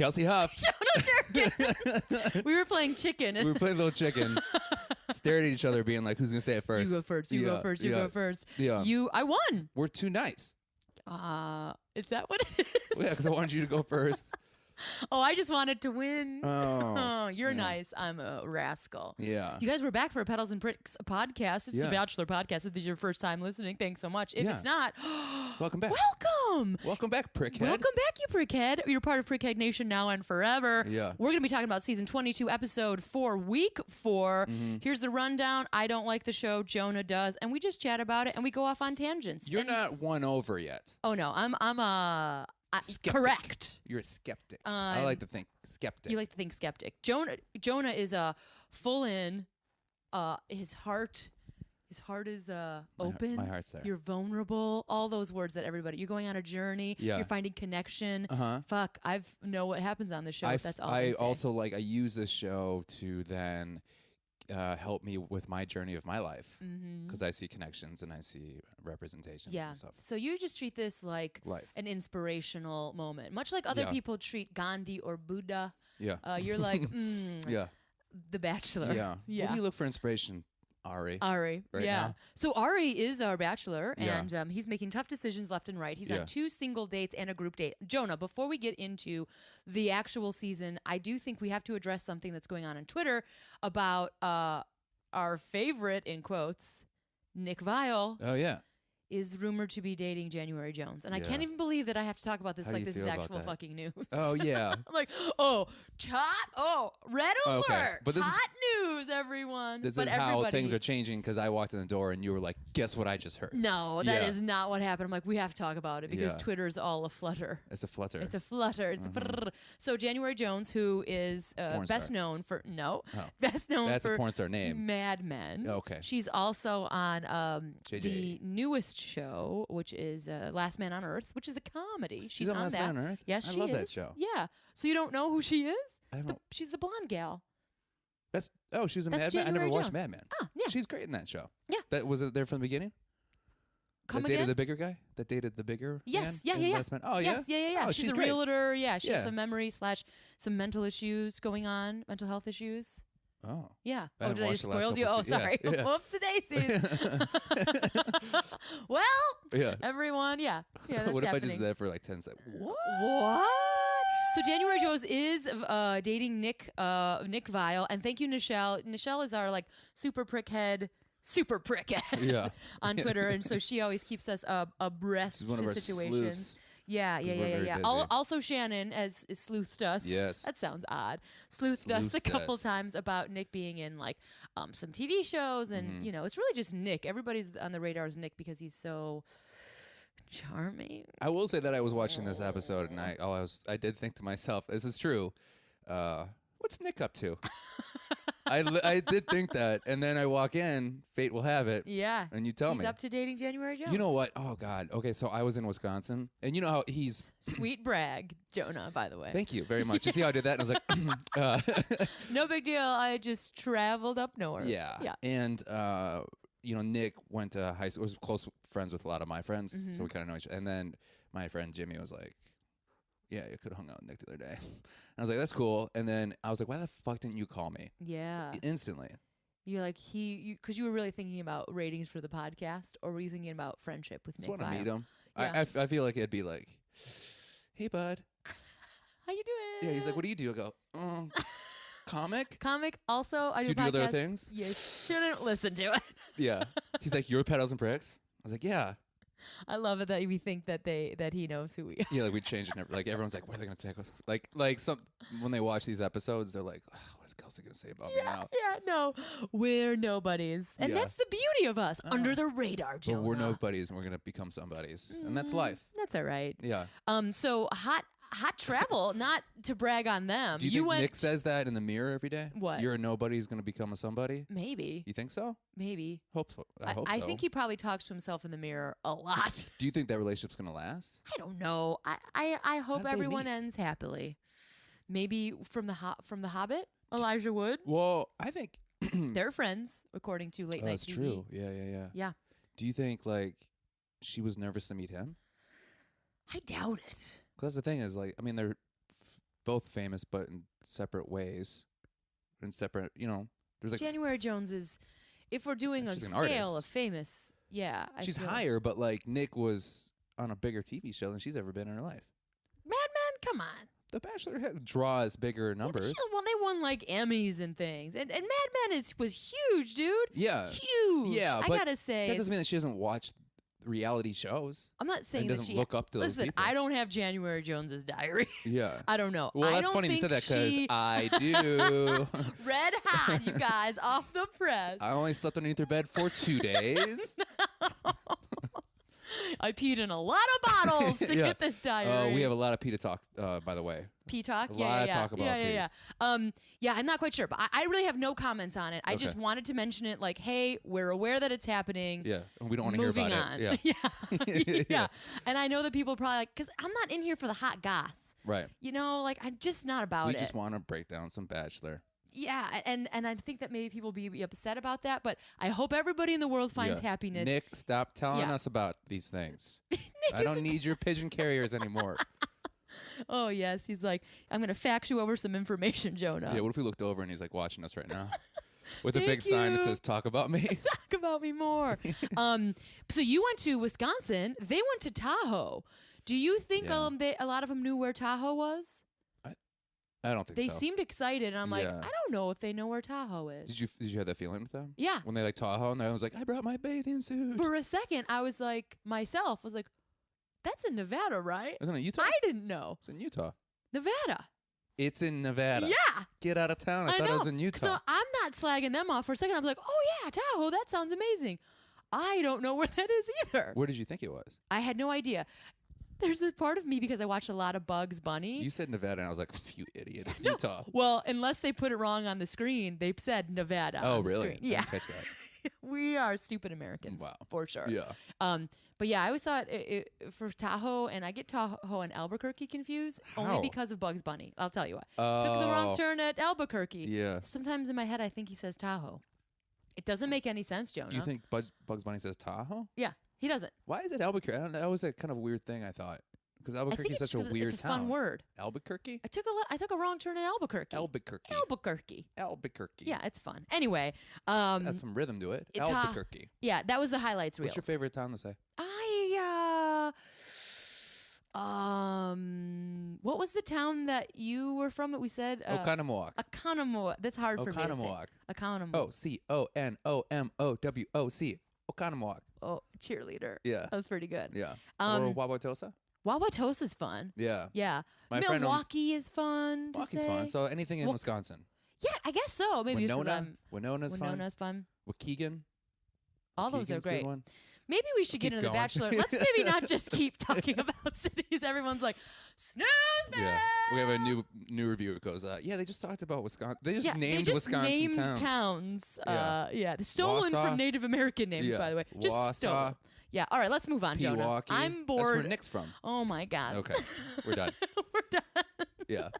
Kelsie Huff. Jonah Jurkens. We were playing chicken. We were playing little chicken. Stared at each other, being like, "Who's gonna say it first? You go first. You go first. You go first. Yeah. I won. We're too nice. Is that what it is? Well, yeah, because I wanted you to go first. Oh, I just wanted to win. Oh, you're nice. I'm a rascal. Yeah. You guys were back for a Petals and Pricks podcast. It's a Bachelor podcast. If this is your first time listening, thanks so much. If it's not, welcome back. Welcome back, prickhead. Welcome back, you prickhead. You're part of Prickhead Nation now and forever. Yeah. We're going to be talking about season 22, episode 4, week 4. Here's the rundown. I don't like the show. Jonah does. And we just chat about it and we go off on tangents. You're not won over yet. Oh, no. I'm Skeptic. correct. You're a skeptic. I like to think skeptic. You like to think skeptic. Jonah is a full in. His heart is open. My heart's there. You're vulnerable. All those words that everybody. You're going on a journey. Yeah. You're finding connection. Fuck. Know what happens on the show. That's all. I also I use this show to then help me with my journey of my life because I see connections and I see representations and stuff. So you just treat this like life. An inspirational moment, much like other people treat Gandhi or Buddha. Yeah. You're like, yeah. The Bachelor. Yeah. Where do you look for inspiration? Ari. Right now? So Ari is our bachelor, and he's making tough decisions left and right. He's on 2 single dates and a group date. Jonah, before we get into the actual season, I do think we have to address something that's going on Twitter about our favorite, in quotes, Nick Viall. Oh, yeah. Is rumored to be dating January Jones. And I can't even believe that I have to talk about this How like do you this is feel about actual that? fucking news. Oh, yeah. I'm like, red alert. Okay. But this hot news, everyone. This but is how things are changing because I walked in the door and you were like, guess what I just heard? No, that is not what happened. I'm like, we have to talk about it because Twitter's all aflutter. It's a flutter. It's a flutter. It's a flutter. So January Jones, who is best known for That's a porn star name. Mad Men. Okay. She's also on the newest show, which is Last Man on Earth, which is a comedy. She's on Last that. Man on Earth? Yes, she is. I love that show. Yeah. So you don't know who she is? I don't. She's the blonde gal. She was a That's Mad Men. I never January watched Jones. Mad Men. Yeah. She's great in that show. Yeah. That was it there from the beginning? Come that dated again? the bigger guy? That dated the bigger Yes. man? Yeah. Last Man? Oh, yeah? Yes. Yeah. Oh, she's a great. realtor. Yeah. She has some memory / some mental issues going on, mental health issues. Oh. Yeah. I haven't Did I watched just the last spoiled you? couple Oh, sorry. yeah. Whoops, daisies. Well, everyone, that's what if happening. I just did that for like 10 seconds? What? So January Jones is dating Nick Viall, and thank you, Nichelle. Nichelle is our super prickhead on Twitter, and so she always keeps us abreast She's one of to our situations. sleuths. Yeah. busy. Also, Shannon has sleuthed us. Yes. That sounds odd. Sleuthed us a couple times about Nick being in some TV shows, and it's really just Nick. Everybody's on the radar is Nick because he's so charming. I will say that I was watching this episode and I did think to myself, this is true. What's Nick up to? I did think that, and then I walk in, fate will have it. Yeah. And you tell me. He's up to dating January Jones. You know what? Oh, God. Okay, so I was in Wisconsin, and you know how he's... Sweet brag, Jonah, by the way. Thank you very much. You see how I did that? And I was like... No big deal. I just traveled up north. Yeah. And, Nick went to high school, was close friends with a lot of my friends, so we kind of know each other. And then my friend Jimmy was like, yeah, you could have hung out with Nick the other day. And I was like, that's cool. And then I was like, why the fuck didn't you call me? Yeah. Instantly. You're like, because you were really thinking about ratings for the podcast, or were you thinking about friendship with Nick I just want to meet him. Yeah. I feel like it'd be like, hey, bud. How you doing? Yeah, he's like, what do you do? I go, comic? Comic. Also, I do you do podcasts. other things? You shouldn't listen to it. Yeah. He's like, you're Petals and Pricks? I was like, yeah. I love it that we think that he knows who we are. Yeah, we changed it. Like everyone's like, what are they gonna take us? Like some when they watch these episodes, they're like, oh, what is Kelsie gonna say about me now? Yeah, no, we're nobodies, and that's the beauty of us, under the radar, Jonah. But we're nobodies, and we're gonna become somebodies, and that's life. That's all right. Yeah. So hot travel, not to brag on them. Do you think Nick says that in the mirror every day? What? You're a nobody who's gonna become a somebody? Maybe. You think so? Maybe. Hope so. I hope so. I think he probably talks to himself in the mirror a lot. Do you think that relationship's gonna last? I don't know. I hope How'd they everyone meet? ends happily. Maybe from the Hobbit, Elijah Wood. Well, I think They're friends, according to late night that's TV. true. Yeah. Yeah. Do you think she was nervous to meet him? I doubt it. Because the thing is, they're both famous, but in separate ways. In separate, there's like January Jones is, if we're doing a scale of famous, she's higher, but like Nick was on a bigger TV show than she's ever been in her life. Mad Men, come on. The Bachelor draws bigger numbers. Well, they won like Emmys and things, and Mad Men was huge, dude. Yeah, huge. Yeah, I gotta say that doesn't mean that she doesn't watch reality shows. I'm not saying and that doesn't she look up to those Listen, people. I don't have January Jones's diary. Yeah, I don't know. Well, I that's don't funny you think said that because I do. Red hot, you guys, off the press. I only slept underneath her bed for 2 days. I peed in a lot of bottles to get this diary. We have a lot of pee to talk, by the way. Pee talk? A lot of talk about pee. Yeah, I'm not quite sure, but I really have no comments on it. I just wanted to mention it like, hey, we're aware that it's happening. Yeah, we don't want to hear about it. Yeah. And I know that people probably like, because I'm not in here for the hot goss. Right. Like, I'm just not about it. We just want to break down some Bachelor. Yeah, and I think that maybe people be upset about that, but I hope everybody in the world finds happiness. Nick, stop telling us about these things. I don't need your pigeon carriers anymore. Oh, yes. He's like, I'm going to fax you over some information, Jonah. Yeah, what if we looked over and he's like watching us right now? With a big sign that says, talk about me. Talk about me more. So you went to Wisconsin. They went to Tahoe. Do you think a lot of them knew where Tahoe was? I don't think they so. seemed excited, and I'm like, I don't know if they know where Tahoe is. Did you have that feeling with them? Yeah. When they like Tahoe, and I was like, I brought my bathing suit. For a second, I was like, that's in Nevada, right? Isn't it Utah? I didn't know. It's in Utah. Nevada. It's in Nevada. Yeah. Get out of town. I thought it was in Utah. So I'm not slagging them off. For a second, I was like, oh, yeah, Tahoe. That sounds amazing. I don't know where that is either. Where did you think it was? I had no idea. There's a part of me, because I watched a lot of Bugs Bunny. You said Nevada, and I was like, you idiot. It's Utah. Well, unless they put it wrong on the screen, they said Nevada on the screen. Yeah. I didn't catch that. We are stupid Americans. Wow. For sure. Yeah. But yeah, I always thought for Tahoe, and I get Tahoe and Albuquerque confused only because of Bugs Bunny. I'll tell you why. Took the wrong turn at Albuquerque. Yeah. Sometimes in my head, I think he says Tahoe. It doesn't make any sense, Jonah. You think Bugs Bunny says Tahoe? Yeah, he doesn't. Why is it Albuquerque? I don't know. That was a kind of weird thing, I thought. Because Albuquerque is such a weird town. It's a fun word. Albuquerque? I took a wrong turn at Albuquerque. Albuquerque. Yeah, it's fun. Anyway. Has some rhythm to it. Albuquerque. Yeah, that was the highlights reel. What's your favorite town to say? What was the town that you were from that we said? Oconomowoc. Oconomowoc. That's hard for me to say. Oconomowoc. Oconomowoc. Oconomowoc. Oh, cheerleader. Yeah. That was pretty good. Yeah. Or Wauwatosa? Wauwatosa's fun. Yeah. Yeah. My Milwaukee is fun to say. Milwaukee's fun. So anything in Wisconsin. Yeah, I guess so. Maybe Winona's fun. Waukegan. All those are great. Maybe we should get into The Bachelor. Let's maybe not just keep talking about cities. Everyone's like, snooze, man. Yeah. We have a new review. It goes, they just talked about Wisconsin. They just named Wisconsin towns. They're stolen from Native American names, by the way. Just stolen. Yeah. All right, let's move on, Jonah. I'm bored. That's where Nick's from. Oh, my God. Okay. We're done. We're done. Yeah.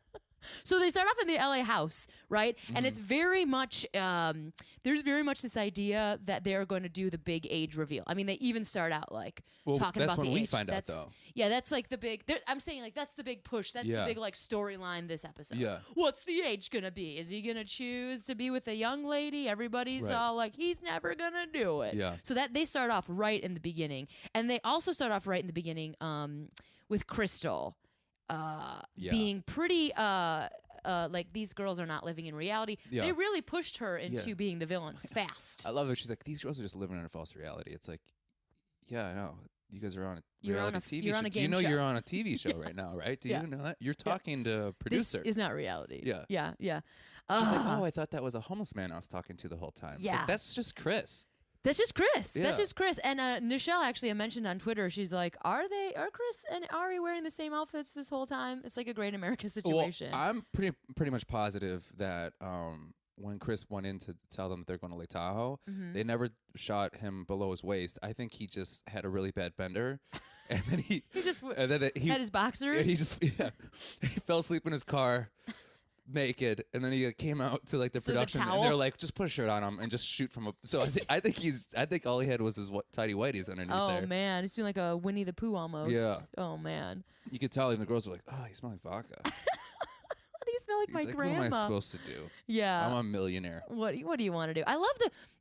So they start off in the LA house, right? Mm-hmm. And it's very much, there's very much this idea that they're going to do the big age reveal. I mean, they even start out like talking about the age. That's when we find out, though. Yeah, that's like the big, I'm saying like that's the big push. That's the big like storyline this episode. Yeah. What's the age going to be? Is he going to choose to be with a young lady? Everybody's all like, he's never going to do it. Yeah. So that they start off right in the beginning. And they also start off right in the beginning with Crystal. Being pretty like these girls are not living in reality. Yeah. They really pushed her into being the villain fast. I love it. She's like, these girls are just living in a false reality. It's like, yeah, I know. You guys are on a reality TV show. Do you know you're on a TV show right now, right? Do you know that? You're talking to a producer. This is not reality. Yeah. Yeah. She's like, I thought that was a homeless man I was talking to the whole time. Yeah. Like, that's just Chris. That's just Chris. Yeah. That's just Chris. And Nichelle actually, I mentioned on Twitter, she's like, are Chris and Ari wearing the same outfits this whole time? It's like a Great America situation. Well, I'm pretty much positive that when Chris went in to tell them that they're going to Lake Tahoe, they never shot him below his waist. I think he just had a really bad bender. And then he just had his boxers. He fell asleep in his car. Naked, and then he came out to like the production, and they're like, "Just put a shirt on him and just shoot from a." So I think all he had was his tidy whities underneath there. Oh man, he's doing like a Winnie the Pooh almost. Yeah. Oh man. You could tell even the girls were like, "Oh, you smell like vodka." smell like my grandma. What am I supposed to do? Yeah. I'm a millionaire. What do you want to do? I love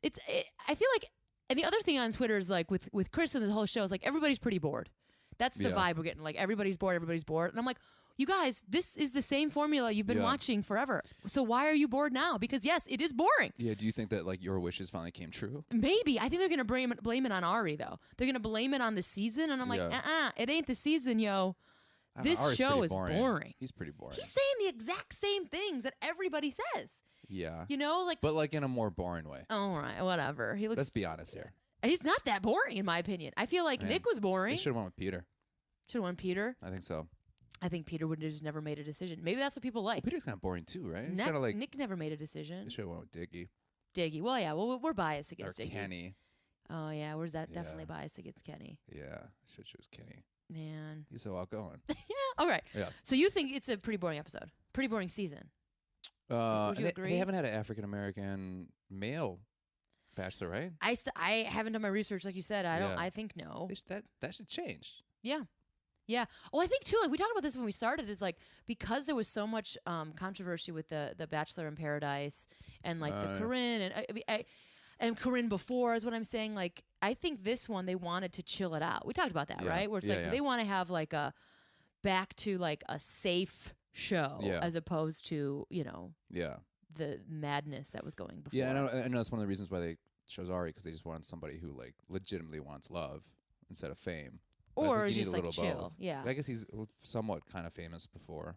I feel like, and the other thing on Twitter is like with Chris and the whole show is like everybody's pretty bored. That's the vibe we're getting. Like everybody's bored. And I'm like, you guys, this is the same formula you've been watching forever. So why are you bored now? Because yes, it is boring. Yeah. Do you think that like your wishes finally came true? Maybe. I think they're gonna blame it on Ari though. They're gonna blame it on the season, and I'm like, it ain't the season, yo. This show is boring. He's pretty boring. He's saying the exact same things that everybody says. Yeah. You know, like, but like in a more boring way. All right, whatever. He looks. Let's be honest here. He's not that boring, in my opinion. I feel like Nick was boring. They should have went with Peter. Should have won Peter. I think so. I think Peter would have just never made a decision. Maybe that's what people like. Well, Peter's kind of boring too, right? He's kind of like Nick never made a decision. They should have went with Diggy. Diggy. Well, yeah. Well, we're biased against or Diggy. Kenny. Oh yeah, where's that? Definitely biased against Kenny. Yeah, should choose Kenny. Man, he's so outgoing. Yeah. All right. Yeah. So you think it's a pretty boring episode? Pretty boring season? Would you agree? They haven't had an African American male Bachelor, right? I haven't done my research like you said. I think no. That should change. Yeah. Yeah. Well, I think too, like we talked about this when we started, is like because there was so much controversy with the Bachelor in Paradise and like the Corinne and Corinne before is what I'm saying. Like I think this one they wanted to chill it out. We talked about that, right? Where it's they want to have like a back to like a safe show as opposed to the madness that was going before. Yeah, I know that's one of the reasons why they chose Ari, because they just wanted somebody who like legitimately wants love instead of fame. Or is just like chill. Both. Yeah. I guess he's somewhat kind of famous before.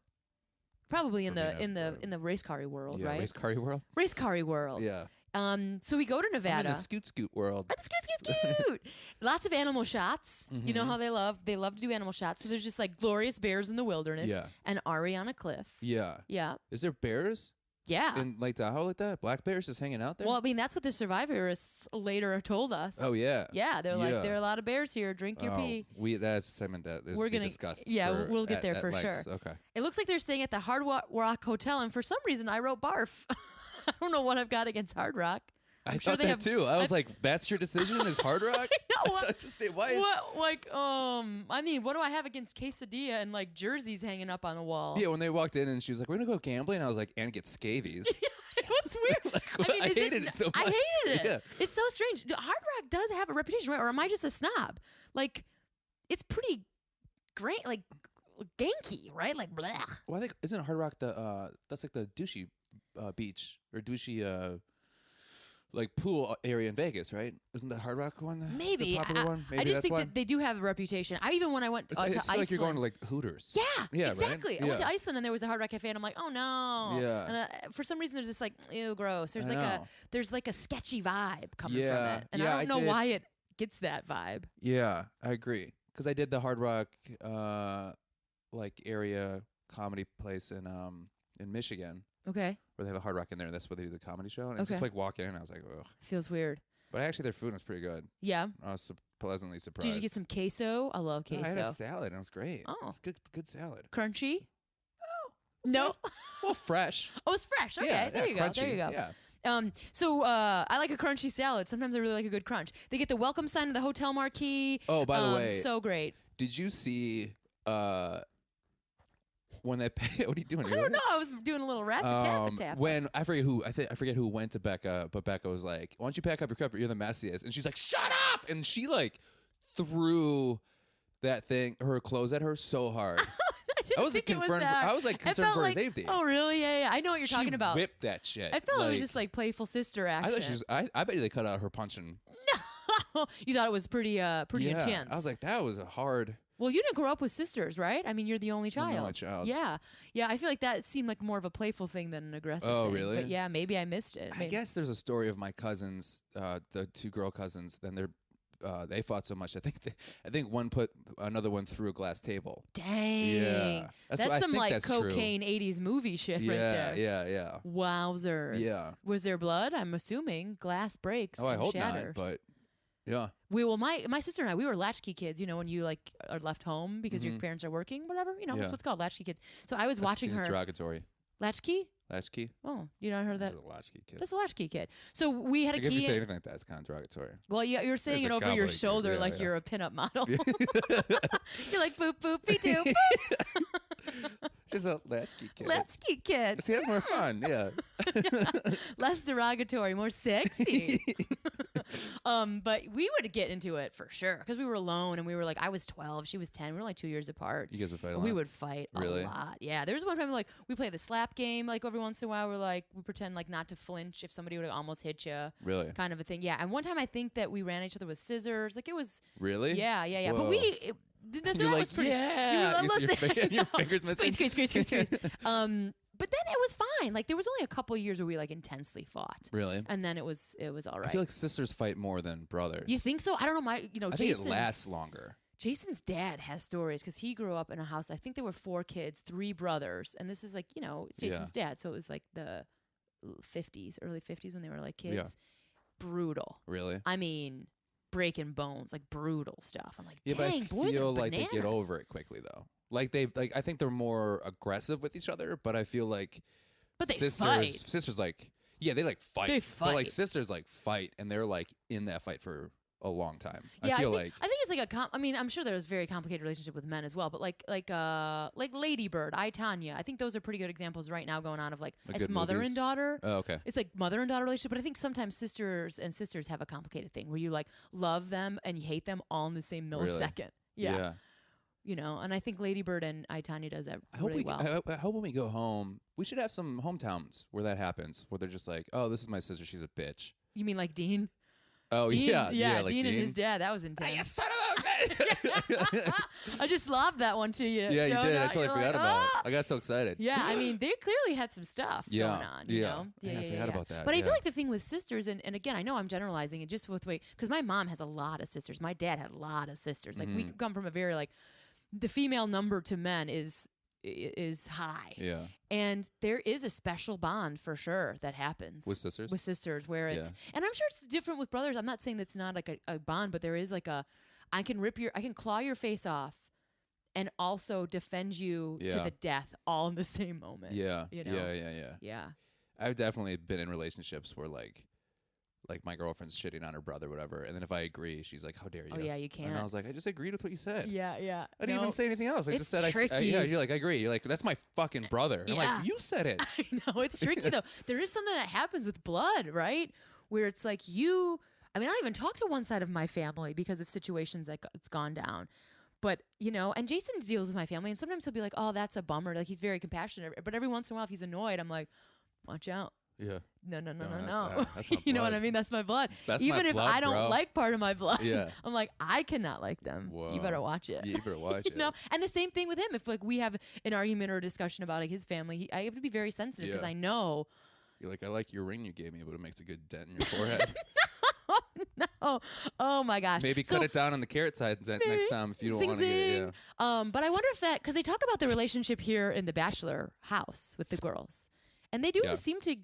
Probably in the race car world, right? Race car world. Race car world. Yeah. So we go to Nevada. I'm in the scoot world. Scoot. Lots of animal shots. Mm-hmm. You know how they love to do animal shots. So there's just like glorious bears in the wilderness and Ari on a cliff. Yeah. Yeah. Is there bears? Yeah. In Lake Tahoe like that? Black bears just hanging out there? Well, I mean, that's what the survivorists later told us. Oh, yeah. Yeah, they're like, there are a lot of bears here. Drink your pee. That's a segment that we're going to discuss. Yeah, we'll get there for sure. Sure. Okay. It looks like they're staying at the Hard Rock Hotel, and for some reason I wrote barf. I don't know what I've got against Hard Rock. I thought that too. I was like, that's your decision is Hard Rock? I know. To say, why is... I mean, what do I have against quesadilla and like jerseys hanging up on the wall? Yeah, when they walked in and she was like, we're going to go gambling. I was like, and get scabies. What's weird? I hated it so much. I hated it. Yeah. It's so strange. Hard Rock does have a reputation, right? Or am I just a snob? Like, it's pretty great, like ganky, right? Like, blah. Well, I think, isn't Hard Rock that's like the douchey beach or douchey... like pool area in Vegas, right? Isn't the Hard Rock one the popular one? Maybe I just think that they do have a reputation. When I went to Iceland, like you're going to like Hooters. Yeah, exactly. Right? I went to Iceland and there was a Hard Rock cafe, and I'm like, oh no. Yeah. And for some reason, there's this like, ew, gross. There's like a sketchy vibe coming from it, and I don't know why it gets that vibe. Yeah, I agree. Because I did the Hard Rock like area comedy place in Michigan. Okay. Where they have a Hard Rock in there, and that's where they do the comedy show. And it's just like walking in, and I was like, ugh. Feels weird. But actually, their food was pretty good. Yeah. I was pleasantly surprised. Did you get some queso? I love queso. I had a salad, and it was great. Oh. It was good salad. Crunchy? No. Well, fresh. Oh, it's fresh. Okay. Yeah, there you go. Crunchy. There you go. Yeah. So I like a crunchy salad. Sometimes I really like a good crunch. They get the welcome sign of the hotel marquee. Oh, by the way. So great. Did you see when they pay? What are you doing? I don't know. I was doing a little tap. When I forget who went to Becca, but Becca was like, "Why don't you pack up your cup? You're the messiest." And she's like, "Shut up!" And she like threw her clothes at her so hard. I was concerned for her safety. Oh, really? Yeah. I know what you're talking about. She whipped that shit. I felt it was just like playful sister action. I bet they cut out her punching. No, you thought it was pretty intense. I was like, that was a hard. Well, you didn't grow up with sisters, right? I mean, you're the only child. I'm the only child. Yeah. I feel like that seemed like more of a playful thing than an aggressive thing. Oh, really? But yeah, maybe I missed it. I guess there's a story of my cousins, the two girl cousins. Then they fought so much. I think one put another one through a glass table. Dang. Yeah. That's some like cocaine true. 80s movie shit right there. Yeah. Wowzers. Yeah. Was there blood? I'm assuming glass breaks. Oh, I hope shatters. not. But yeah. My sister and I, we were latchkey kids. You know, when you like are left home because your parents are working, whatever. You know, that's what's called latchkey kids. So I was watching her. Derogatory. Latchkey. Latchkey. Oh, you not heard that? That's a latchkey kid. That's a latchkey kid. So we had a key. If you say anything like that, it's kind of derogatory. Well, you're saying it over your shoulder like you're a pinup model. You're like boop boop be doop. She She's a latchkey kid. Latchkey kid. See, that's more fun. Yeah. Less derogatory, more sexy. But we would get into it for sure because we were alone and we were like, I was 12, she was 10. We were like 2 years apart. You guys would fight a lot? We would fight a lot. Yeah. There was one time like we play the slap game like every once in a while. We're like, we pretend like not to flinch if somebody would almost hit you. Really? Kind of a thing. Yeah. And one time I think that we ran each other with scissors. Like it was. Really? Yeah. Whoa. But that was pretty. Yeah. Your fingers missing. Squeeze. But then it was fine. Like there was only a couple years where we like intensely fought. Really? And then it was all right. I feel like sisters fight more than brothers. You think so? I don't know. I think it lasts longer. Jason's dad has stories because he grew up in a house. I think there were 4 kids, 3 brothers, and this is like it's Jason's dad, so it was like the early 50s when they were like kids. Yeah. Brutal. Really? I mean, breaking bones, like brutal stuff. I'm like, dang, boys are bananas. I feel like they get over it quickly though. Like I think they're more aggressive with each other, but I feel like sisters like they like fight. They fight. But like sisters like fight and they're like in that fight for a long time. Yeah, I think it's like I mean, I'm sure there's a very complicated relationship with men as well, but like Lady Bird, I, Tanya, I think those are pretty good examples right now going on of like it's mother movies? And daughter. Oh, okay. It's like mother and daughter relationship, but I think sometimes sisters have a complicated thing where you like love them and you hate them all in the same millisecond. Really? Yeah. And I think Lady Bird and I, Tanya does that really well. I hope when we go home, we should have some hometowns where that happens, where they're just like, oh, this is my sister, she's a bitch. You mean like Dean? Oh, Dean, yeah. Like Dean and his dad. That was intense. You son of a bitch! I just lobbed that one to you. Yeah, Jonah. you did. I totally forgot about it. I got so excited. Yeah, I mean, they clearly had some stuff going on. You know? Yeah, I forgot about that. But I feel like the thing with sisters, and again, I know I'm generalizing it just with because my mom has a lot of sisters. My dad had a lot of sisters. Like we come from a very like the female number to men is high. Yeah. And there is a special bond for sure that happens. With sisters? Where it's and I'm sure it's different with brothers. I'm not saying that's not like a bond, but there is like I can claw your face off and also defend you to the death all in the same moment. Yeah. Yeah. I've definitely been in relationships where like my girlfriend's shitting on her brother or whatever, and then if I agree, she's like, how dare you? Oh, yeah, you can't. And I was like, I just agreed with what you said. Yeah. I didn't even say anything else. I just said, you're like, I agree. You're like, that's my fucking brother. Yeah. I'm like, you said it. I know, it's tricky though. There is something that happens with blood, right? Where it's like I don't even talk to one side of my family because of situations that it's gone down. But, and Jason deals with my family, and sometimes he'll be like, oh, that's a bummer. Like, he's very compassionate. But every once in a while, if he's annoyed, I'm like, watch out. Yeah. No. That's my You know what I mean? That's my blood. Even if I don't like part of my blood, I'm like, I cannot like them. Whoa. You better watch it. You better watch it. And the same thing with him. If like we have an argument or a discussion about like his family, I have to be very sensitive because I know. You're like, I like your ring you gave me, but it makes a good dent in your forehead. No. Oh my gosh. Maybe cut it down on the carrot side next time if you don't want to get it. Yeah. But I wonder if because they talk about the relationship here in the Bachelor house with the girls, and they do seem to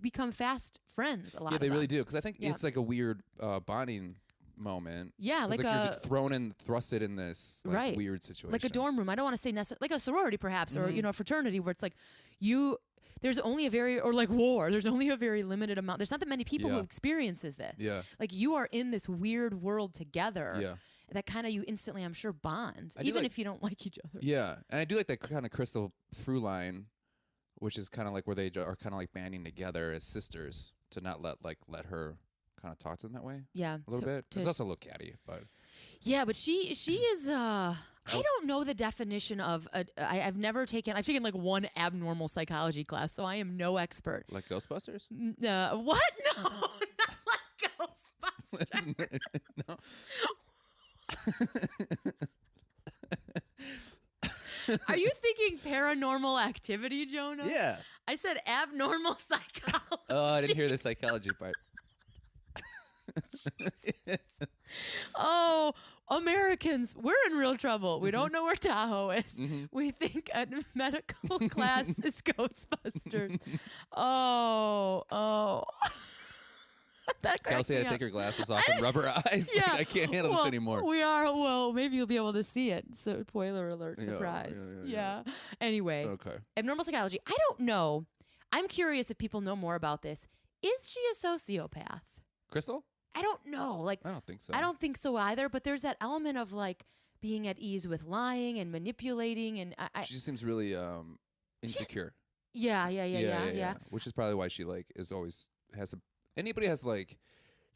become fast friends a lot. Yeah, they really do. Because I think it's like a weird bonding moment. Yeah, like you're thrusted in this weird situation. Like a dorm room. I don't want to say like a sorority perhaps, or a fraternity where it's like there's only there's only a very limited amount. There's not that many people who experiences this. Yeah. Like you are in this weird world together. Yeah. That kind of you instantly, I'm sure, bond, even if you don't like each other. Yeah, and I do like that kind of crystal through line, which is kind of like where they are kind of like banding together as sisters to not let her kind of talk to them that way. Yeah, a little bit. It's also a little catty, but yeah, but she is. I don't know the definition of. I've taken like one abnormal psychology class, so I am no expert. Like Ghostbusters? What? No, not like Ghostbusters. No. Are you thinking paranormal activity, Jonah? Yeah. I said abnormal psychology. Oh, I didn't hear the psychology part. Oh, Americans, we're in real trouble. We don't know where Tahoe is. Mm-hmm. We think a medical class is Ghostbusters. Oh. Kelsie had to take her glasses off and rub her eyes. Yeah. Like, I can't handle this anymore. Maybe you'll be able to see it. So, spoiler alert, surprise. Yeah. Anyway. Okay. Abnormal psychology. I don't know. I'm curious if people know more about this. Is she a sociopath? Crystal? I don't know. Like, I don't think so. I don't think so either. But there's that element of like being at ease with lying and manipulating, and she just seems really insecure. Yeah. Which is probably why she like is always anybody has to like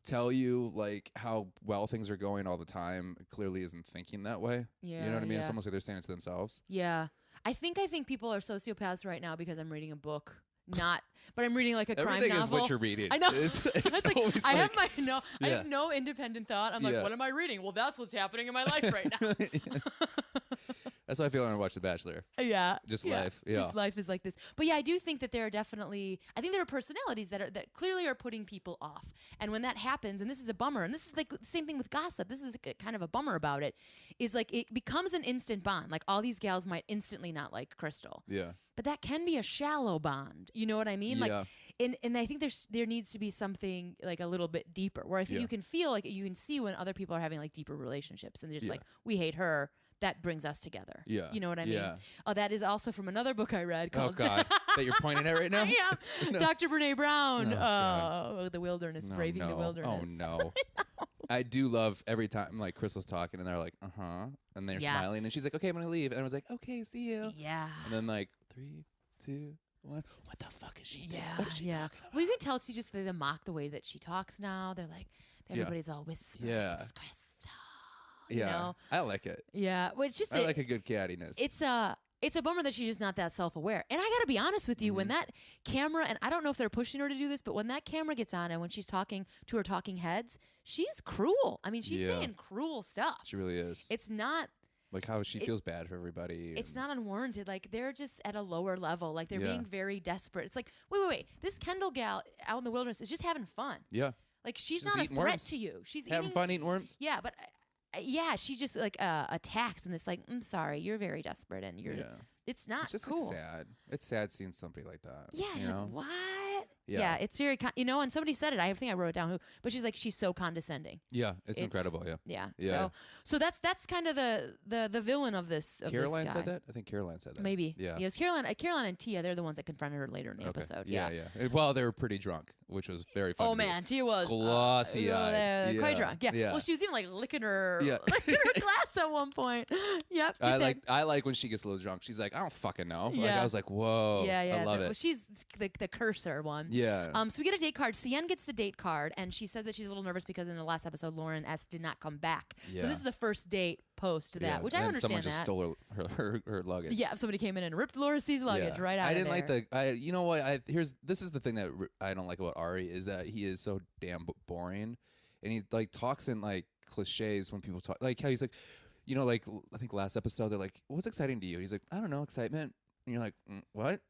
tell you like how well things are going all the time clearly isn't thinking that way. Yeah, you know what I mean? yeah. It's almost like they're saying it to themselves. Yeah. I think people are sociopaths right now because I'm reading a book. But I'm reading like a crime Everything novel. is what you're reading. I know. It's like, always I like, have no independent thought. I'm like, what am I reading? Well, that's what's happening in my life right now. That's how I feel when I watch The Bachelor. Yeah. Life. Yeah. Just life is like this. But yeah, I do think that there are definitely, I think there are personalities that clearly are putting people off. And when that happens, and this is a bummer, and this is like the same thing with gossip, this is kind of a bummer about it, is like it becomes an instant bond. Like all these gals might instantly not like Crystal. Yeah. But that can be a shallow bond. You know what I mean? Yeah. Like, and I think there needs to be something like a little bit deeper, where I think you can feel like you can see when other people are having like deeper relationships, and they're just like, we hate her. That brings us together. Yeah. You know what I mean? Yeah. Oh, that is also from another book I read called... Oh, God. That you're pointing at right now? Yeah. No. Dr. Brene Brown. The Wilderness. Braving the Wilderness. Oh, no. I do love every time like Crystal's talking and they're like, uh-huh. And they're smiling. And she's like, okay, I'm going to leave. And I was like, okay, see you. Yeah. And then like 3, 2, 1. What the fuck is she doing? What is she talking about? Well, you can tell she just, they mock the way that she talks now. They're like, everybody's all whispering. Yeah. It's Crystal. Yeah, you know? I like it. Yeah, well, it's just I like a good cattiness. It's a bummer that she's just not that self-aware. And I got to be honest with you, when that camera, and I don't know if they're pushing her to do this, but when that camera gets on and when she's talking to her talking heads, she's cruel. I mean, she's saying cruel stuff. She really is. It's not like how she feels bad for everybody. It's not unwarranted. Like they're just at a lower level. Like they're being very desperate. It's like, wait. This Kendall gal out in the wilderness is just having fun. Yeah. Like she's not a threat to you. She's having fun eating worms. Yeah, but she just like attacks and it's like, I'm sorry, you're very desperate and you're. It's not. It's just cool. like sad. It's sad seeing somebody like that. Yeah. You know what? Yeah, it's very. And somebody said it. I think I wrote it down. But she's like, she's so condescending. Yeah, it's incredible. Yeah. So that's kind of the villain of this. Caroline said that. I think Caroline said that. Maybe. Yeah. It was Caroline and Tia. They're the ones that confronted her later in the episode. Yeah. Well, they were pretty drunk, which was very funny. Oh man, Tia was glossy-eyed. Quite drunk. Yeah. Well, she was even like licking her glass at one point. Yep. I like when she gets a little drunk. She's like, I don't fucking know. Yeah. Like, I was like, whoa. Yeah. I love it. Well, she's the cursor one. Yeah. So we get a date card. Cien gets the date card, and she said that she's a little nervous because in the last episode, Lauren S. did not come back. Yeah. So this is the first date post that, which I understand someone just stole her luggage. Yeah, somebody came in and ripped Laura C's luggage right out of there. I didn't like you know what? This is the thing that I don't like about Ari is that he is so damn boring, and he like talks in like cliches when people talk. Like how he's like, like I think last episode they're like, what's exciting to you? He's like, I don't know, excitement. And you're like, what?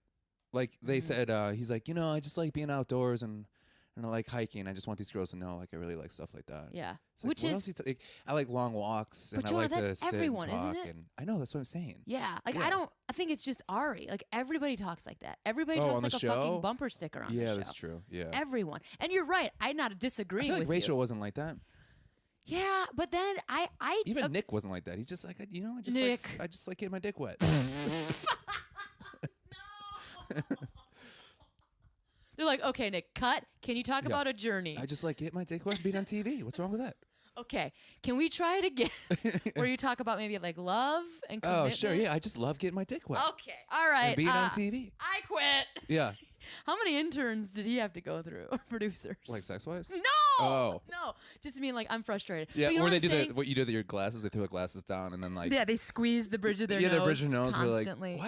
Like they said, he's like, I just like being outdoors and I like hiking. I just want these girls to know, like, I really like stuff like that. Yeah. Like, which is, I like long walks and I like to sit everyone, and talk. Isn't it? And I know, that's what I'm saying. Yeah. Like, I think it's just Ari. Like, everybody talks like that. Everybody talks like a fucking bumper sticker on the show. Yeah, that's true. Yeah. Everyone. And you're right. I'm not disagreeing with like Rachel wasn't like that. Yeah, but then I even Nick wasn't like that. He's just like, I just like getting my dick wet. No. They're like, okay, Nick, cut. Can you talk about a journey? I just like get my dick wet and being on TV. What's wrong with that? Okay, can we try it again? Where you talk about maybe like love and commitment? Oh, sure, yeah. I just love getting my dick wet. Okay, all right. And being on TV. I quit. Yeah. How many interns did he have to go through? Producers. Like sex-wise? No. Oh. No. Just mean like I'm frustrated. Yeah. Or they do what you do with your glasses. They throw the glasses down and then like. Yeah, they squeeze the bridge of their nose. Yeah, the bridge of their nose. Constantly. Like,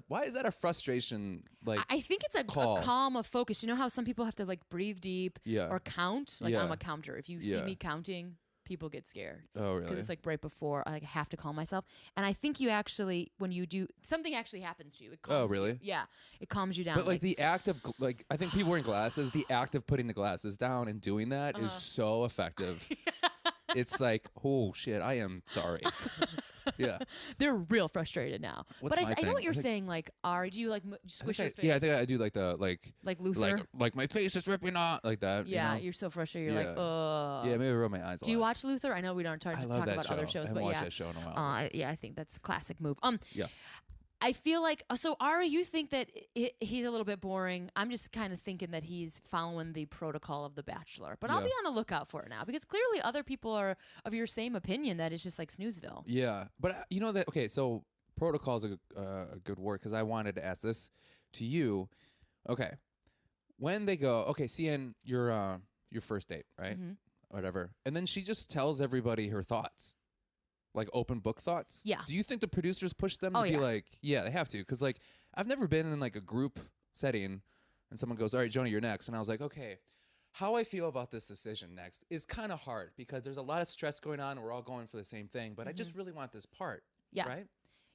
why is that a frustration? Like I think it's a calm of focus. You know how some people have to like breathe deep or count. Like I'm a counter. If you see me counting, people get scared. Oh, really? Because it's like right before I have to calm myself. And I think you actually, when you do, something actually happens to you. It calms really? You. Yeah. It calms you down. But like the act of, like, I think people wearing glasses, the act of putting the glasses down and doing that is so effective. It's like, oh shit, I am sorry. Yeah. They're real frustrated now. What's but my I know what you're thing? saying. Like, do you like squish your face? Yeah, I think I do like the like Luther. Like my face is ripping off like that. Yeah, you know? you're so frustrated. You're like, ugh. Yeah, maybe I rub my eyes. Do you watch Luther? I know we don't talk about show. other shows, I haven't but watched that show in a while. Yeah, I think that's a classic move. Yeah. I feel like, so Ari, you think that he's a little bit boring. I'm just kind of thinking that he's following the protocol of The Bachelor. But I'll be on the lookout for it now because clearly other people are of your same opinion that it's just like Snoozeville. Yeah. But you know that, okay, so protocol is a good word because I wanted to ask this to you. Okay, when they go, okay, CN, your first date, right? Whatever, and then she just tells everybody her thoughts, like open book thoughts. Yeah. Do you think the producers push them to be like, yeah, they have to? Because like I've never been in like a group setting, and someone goes, all right, Jonah, you're next, and I was like, okay. How I feel about this decision next is kind of hard because there's a lot of stress going on and we're all going for the same thing, but I just really want this part. Yeah. Right?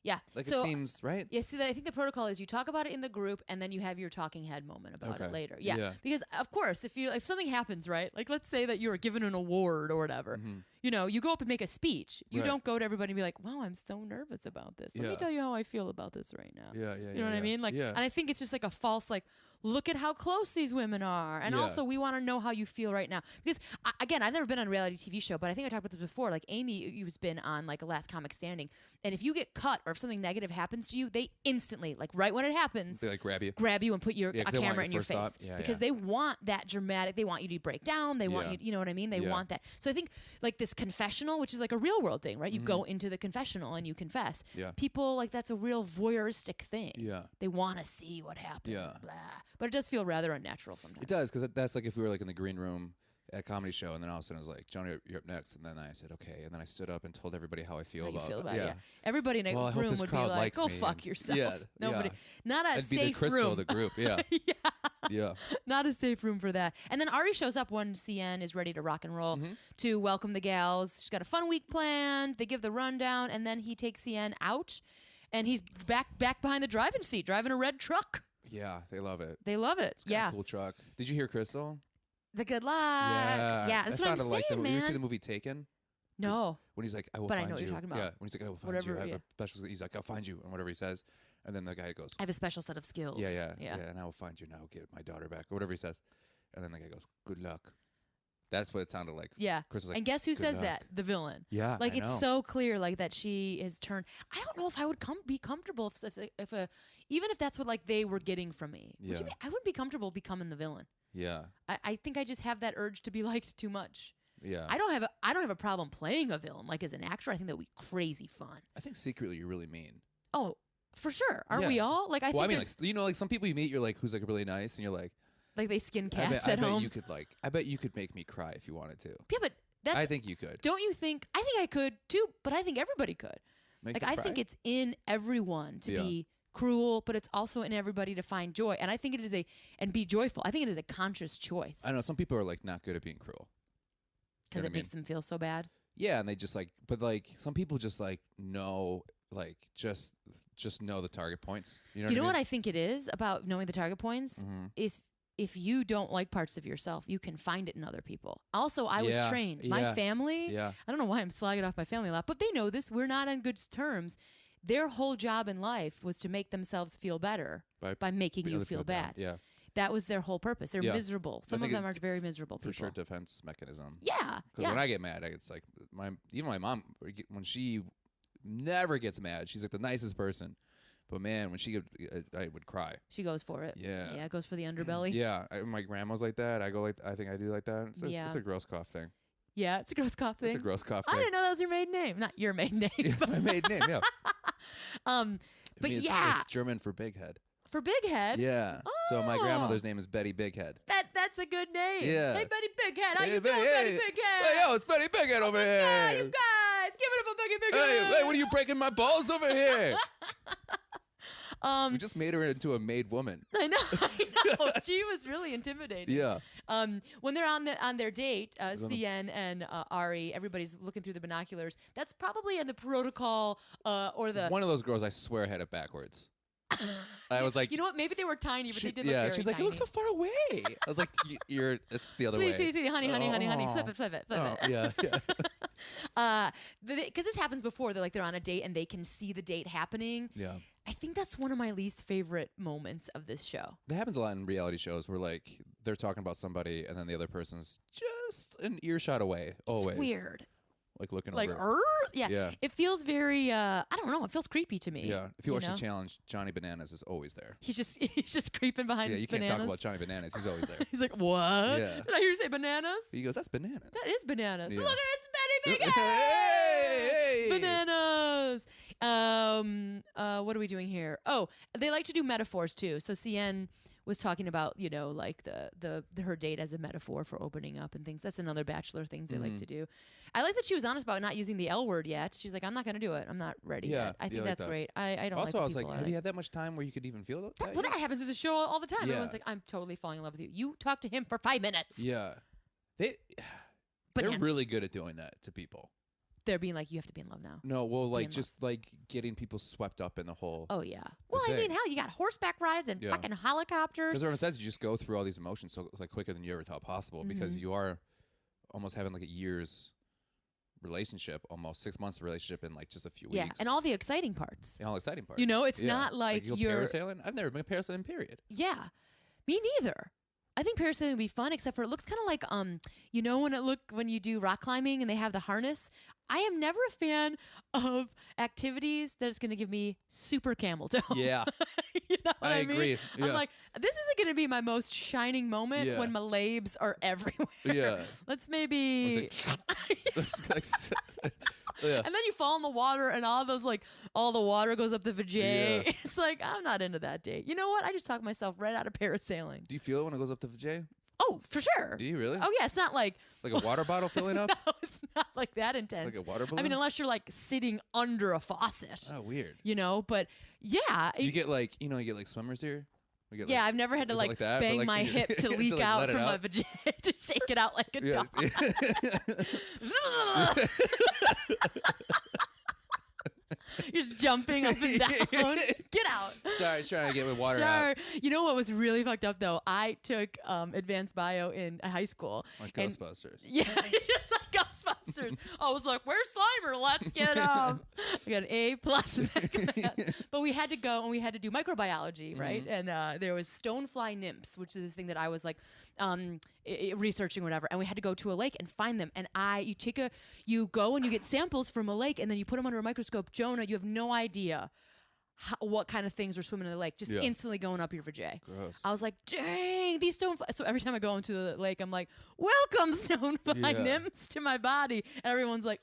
Yeah. Like so, it seems, right? Yeah, see, I think the protocol is you talk about it in the group and then you have your talking head moment about it later. Yeah. Because, of course, if something happens, right? Like, let's say that you were given an award or whatever. You know, you go up and make a speech. You don't go to everybody and be like, wow, I'm so nervous about this. Let me tell you how I feel about this right now. You know what I mean? Like, and I think it's just like a false, like, look at how close these women are. And also, we want to know how you feel right now. Because, again, I've never been on a reality TV show, but I think I talked about this before. Like, Amy, who's been on, like, a Last Comic Standing. And if you get cut or if something negative happens to you, they instantly, like, right when it happens, they, like, grab you and put a camera in your face. Because they want that dramatic. They want you to break down. They want you, you know what I mean? They want that. So I think, like, this confessional, which is like a real world thing, right? You go into the confessional and you confess. People, like, that's a real voyeuristic thing. They want to see what happens. Blah. But it does feel rather unnatural sometimes. It does, because that's like if we were like in the green room at a comedy show, and then all of a sudden it was like, Jonah, you're up next. And then I said, okay. And then I stood up and told everybody how I feel about it. Everybody in a room would be like, go fuck yourself. Nobody. Not a It'd be safe the Crystal room. of the group. Not a safe room for that. And then Ari shows up when CN is ready to rock and roll to welcome the gals. She's got a fun week planned. They give the rundown, and then he takes CN out, and he's back behind the driving seat, driving a red truck. Yeah, they love it. They love it. It's got a cool truck. Did you hear Crystal? The good luck. Yeah, that's what I'm saying, like man. You see the movie Taken? No. When he's like, I will but find I know you. What you're talking about. Yeah, when he's like, I will find you. I have a special. He's like, I'll find you, and whatever he says, and then the guy goes, I have a special set of skills. Yeah, and I will find you, and I will get my daughter back, or whatever he says, and then the guy goes, good luck. That's what it sounded like. Yeah. Crystal's like, and guess who says luck. that? The villain. Yeah. Like, it's so clear, like, that she is turned. I don't know if I would be comfortable even if that's what, like, they were getting from me. Yeah. I wouldn't be comfortable becoming the villain. Yeah. I think I just have that urge to be liked too much. Yeah. I don't have a problem playing a villain, like, as an actor. I think that would be crazy fun. I think secretly you're really mean. Oh, for sure. Aren't we all? Like, I think mean, like, you know, like some people you meet, you're like, who's like really nice, and you're like they skin cats at home. I bet you could make me cry if you wanted to. Yeah, but I think you could. Don't you think? I think I could too, but I think everybody could. I think it's in everyone to be cruel, but it's also in everybody to find joy. And I think it is and be joyful. I think it is a conscious choice. I know some people are like not good at being cruel. Because it makes them feel so bad. Yeah, and they just like, but like some people just like know, like just know the target points. You know what I think it is about knowing the target points is if you don't like parts of yourself, you can find it in other people. Also, I was trained. My family, I don't know why I'm slagging off my family a lot, but they know this. We're not on good terms. Their whole job in life was to make themselves feel better by making you feel bad. Yeah. That was their whole purpose. They're miserable. Some of them are very miserable people. For sure, defense mechanism. Yeah. Because when I get mad, it's like even my mom, when she never gets mad, she's like the nicest person. But man, when I would cry. She goes for it. Yeah. Yeah, it goes for the underbelly. Yeah. My grandma's like that. I think I do like that. It's a gross cough thing. Yeah, it's a gross cough thing. It's a gross cough thing. I didn't know that was your maiden name. Not your maiden name. It's my maiden name, yeah. But it's German for big head. For big head? Yeah. Oh. So my grandmother's name is Betty Bighead. That's a good name. Yeah. Hey, Betty Bighead. How you doing, Betty Bighead? Hey, yo, it's Betty Bighead over here. Yeah, you guys. Give it up for Betty Bighead. Hey, what are you breaking my balls over here? We just made her into a made woman. I know. She was really intimidating. Yeah. When they're on their date, CN and Ari, everybody's looking through the binoculars. That's probably in the protocol or the. One of those girls, I swear, had it backwards. I was like, you know what? Maybe they were tiny, but they did look very she's like, tiny. you look so far away. I was like, it's the other way. Sweetie, honey, flip it. Yeah. Because this happens before. They're on a date and they can see the date happening. Yeah. I think that's one of my least favorite moments of this show. That happens a lot in reality shows where like they're talking about somebody and then the other person's just an earshot away. Always. It's weird. Like looking like, over. Yeah. It feels very, I don't know. It feels creepy to me. Yeah. If you watch the challenge, Johnny Bananas is always there. He's just creeping behind Yeah, you can't bananas. talk about Johnny Bananas. He's always there. He's like, what? Yeah. Did I hear you say bananas? He goes, that's bananas. That is bananas. Yeah. Look at this Betty Big Hey! Bananas. What are we doing here? Oh, they like to do metaphors too. So CN was talking about, like her date as a metaphor for opening up and things. That's another Bachelor things they like to do. I like that she was honest about not using the L word yet. She's like, I'm not going to do it. I'm not ready yet. I think that's great. I don't also, like I was like, have you had that much time where you could even feel that? Well, that happens in the show all the time. Everyone's like, I'm totally falling in love with you. You talk to him for 5 minutes. Yeah. They're really good at doing that to people. They're being like, you have to be in love now. No, well, like just like getting people swept up in the whole. Oh yeah. Well, I mean, hell, you got horseback rides and fucking helicopters. Because everyone says you just go through all these emotions so like quicker than you ever thought possible because you are almost having like a year's relationship, almost 6 months of relationship in like just a few weeks. Yeah, and all the exciting parts. And all the exciting parts. It's not like you're parasailing. I've never been parasailing. Period. Yeah, me neither. I think parasailing would be fun, except for it looks kind of like when you do rock climbing and they have the harness. I am never a fan of activities that is going to give me super camel toe. Yeah. You know what I mean? agree. Yeah. I'm like, this isn't going to be my most shining moment when my labes are everywhere. Yeah. Let's maybe. Yeah. And then you fall in the water and all the water goes up the vajay. Yeah. It's like, I'm not into that date. You know what? I just talked myself right out of parasailing. Do you feel it when it goes up the vajay? Oh, for sure. Do you really? Oh, yeah. It's not like a water bottle filling up? No, it's not like that intense. Like a water balloon? I mean, unless you're like sitting under a faucet. Oh, weird. But yeah. You get like, you get like swimmers here? Yeah, I've never had to like bang my hip to leak out from my vagina to shake it out like a dog. You're just jumping up and down. Get out. Sorry, trying to get my water out. You know what was really fucked up though? I took advanced bio in high school. Like Ghostbusters. Yeah, just like Ghostbusters. I was like, "Where's Slimer? Let's get I got an A+ in that class. But we had to go and we had to do microbiology, right? And there was stonefly nymphs, which is this thing that I was like researching or whatever. And we had to go to a lake and find them. And you go and you get samples from a lake and then you put them under a microscope. Jonah, you have no idea what kind of things are swimming in the lake, just instantly going up your vajay. Gross. I was like, dang, these stonefly. So every time I go into the lake, I'm like, welcome, stonefly nymphs, to my body. And everyone's like,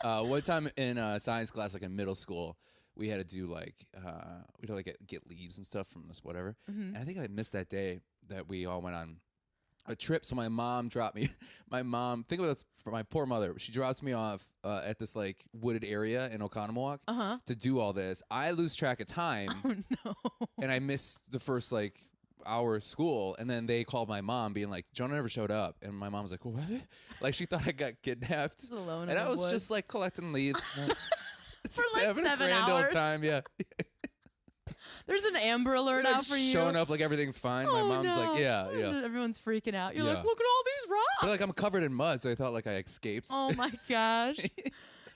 one time in science class, like in middle school, we had to do get leaves and stuff from this whatever. And I think I missed that day that we all went on a trip. So my mom dropped me. My mom, think of this for my poor mother. She drops me off at this like wooded area in Oconomowoc to do all this. I lose track of time. Oh no! And I miss the first like hour of school. And then they called my mom, being like, "Jonah never showed up." And my mom's like, "What?" Like she thought I got kidnapped. Just alone and in I was woods. just like collecting leaves. For like having 7 a grand hours. old time. Yeah. There's an Amber Alert out for you. Showing up like everything's fine. My mom's like, yeah. Everyone's freaking out. You're like, look at all these rocks. But like I'm covered in mud, so I thought like I escaped. Oh my gosh.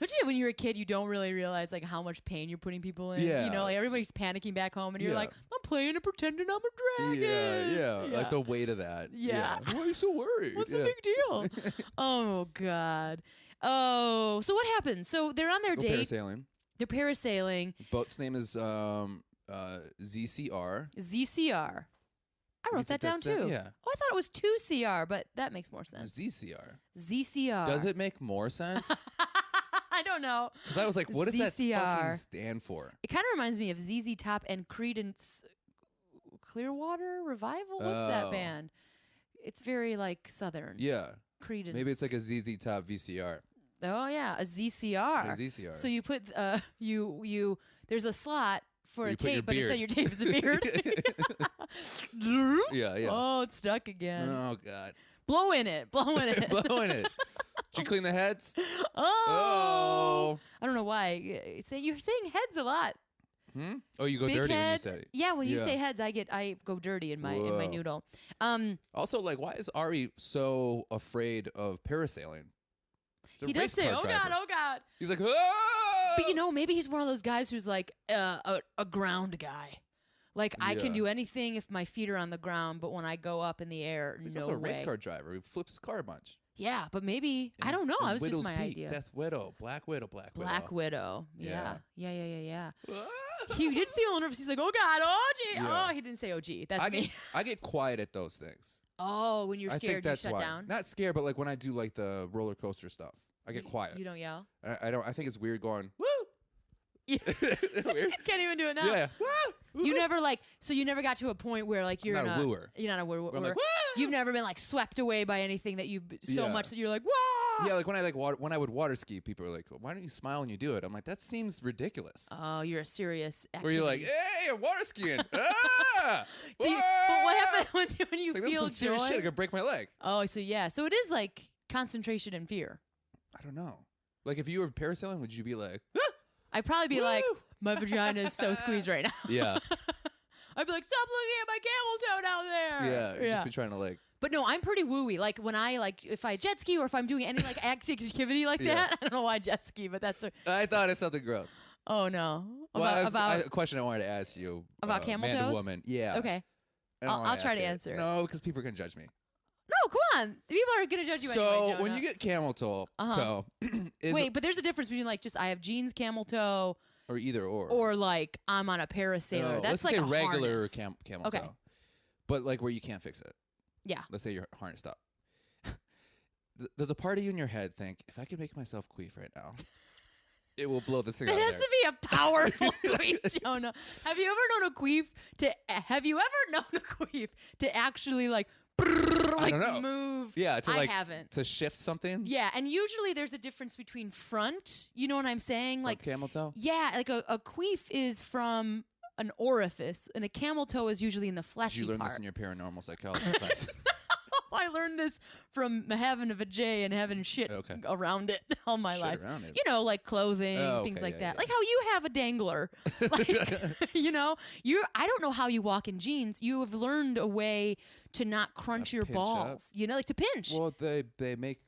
But when you're a kid, you don't really realize like how much pain you're putting people in. Yeah. Like everybody's panicking back home, and you're like, I'm playing and pretending I'm a dragon. Yeah. Like the weight of that. Yeah. Why are you so worried? What's the big deal? Oh God. Oh, so what happened? So they're on their date. Parasailing. They're parasailing. Boat's name is ZCR. ZCR. I wrote that down too. Yeah. Oh, I thought it was 2CR, but that makes more sense. ZCR. ZCR. Does it make more sense? I don't know. Because I was like, what does that ZCR. fucking stand for? It kind of reminds me of ZZ Top and Creedence Clearwater Revival. What's that band? It's very like Southern. Yeah. Creedence. Maybe it's like a ZZ Top VCR. Oh yeah, a ZCR. A ZCR. So you put you there's a slot for a tape, but beard. instead your tape is a beard. Yeah. Oh, it's stuck again. Oh God. Blow in it. Blowing it. Did you clean the heads? Oh. I don't know why. You're saying heads a lot. Oh, you go Big dirty head. when you say it. Yeah, when you say heads, I go dirty in my noodle. Also, like, why is Ari so afraid of parasailing? He does say, "Oh God, oh God." He's like, "Oh!" But maybe he's one of those guys who's like a ground guy. Like I can do anything if my feet are on the ground, but when I go up in the air, he's no also a way. race car driver. He flips his car a bunch. Yeah, but maybe I don't know. That was Widow's just my Peak, idea. Death Widow, Black Widow. Black Widow. Yeah. Ah! He did seem a little nervous. He's like, "Oh God, oh gee, oh." He didn't say, "Oh gee." That's me. I get quiet at those things. Oh, when you're I think scared, you that's shut why. down? Not scared, but like when I do like the roller coaster stuff, I get quiet. You don't yell? I don't. I think it's weird going, woo! You Weird? can't even do it now. Yeah. Woo! You never so you never got to a point where like you're I'm not a wooer. You're not a wooer. I'm like, woo! You've never been like swept away by anything that you so much that you're like, whoa! Yeah, like when I would water ski, people are like, why don't you smile when you do it? I'm like, that seems ridiculous. Oh, you're a serious activity. Where you're like, hey, I'm water skiing. Ah! But what happens when you It's like, feel this is some joy? serious shit. I could break my leg. Oh, so yeah. So it is like concentration and fear. I don't know. Like if you were parasailing, would you be like, ah! I'd probably be Woo! like, my vagina is so squeezed right now. Yeah. I'd be like, stop looking at my camel toe down there. Yeah. You'd just be trying to like. But no, I'm pretty wooey. Like when if I jet ski or if I'm doing any like activity like Yeah. that, I don't know why I jet ski, but that's. I thought it's something gross. Oh no. Well, a question I wanted to ask you about camel man toes. To woman. Yeah. Okay. I don't I'll wanna try ask to it. answer. No, because people are gonna judge me. No, come on. People are gonna judge you anyway. So Jonah. when you get camel toe, Wait, but there's a difference between like just I have jeans camel toe or either or like I'm on a parasailer. No, That's let's like say a regular harness. camel Okay. toe, but like where you can't fix it. Yeah. Let's say you're harnessed up. There's a part of you in your head think, if I could make myself queef right now, it will blow this thing out It of has there. to be a powerful queef, Jonah. Have you ever known a queef to actually like I don't know. move? Yeah, to I like haven't. to shift something. Yeah, and usually there's a difference between front. You know what I'm saying? Like camel toe. yeah, like a queef is from an orifice, and a camel toe is usually in the fleshy Did you learn part. this in your paranormal psychology class? I learned this from having a vajay and having shit around it all my Shit life. around it. You know, like clothing, things like that. Like how you have a dangler. Like, you know, I don't know how you walk in jeans. You have learned a way to not crunch your pinch balls. up. You know, like to pinch. Well, they make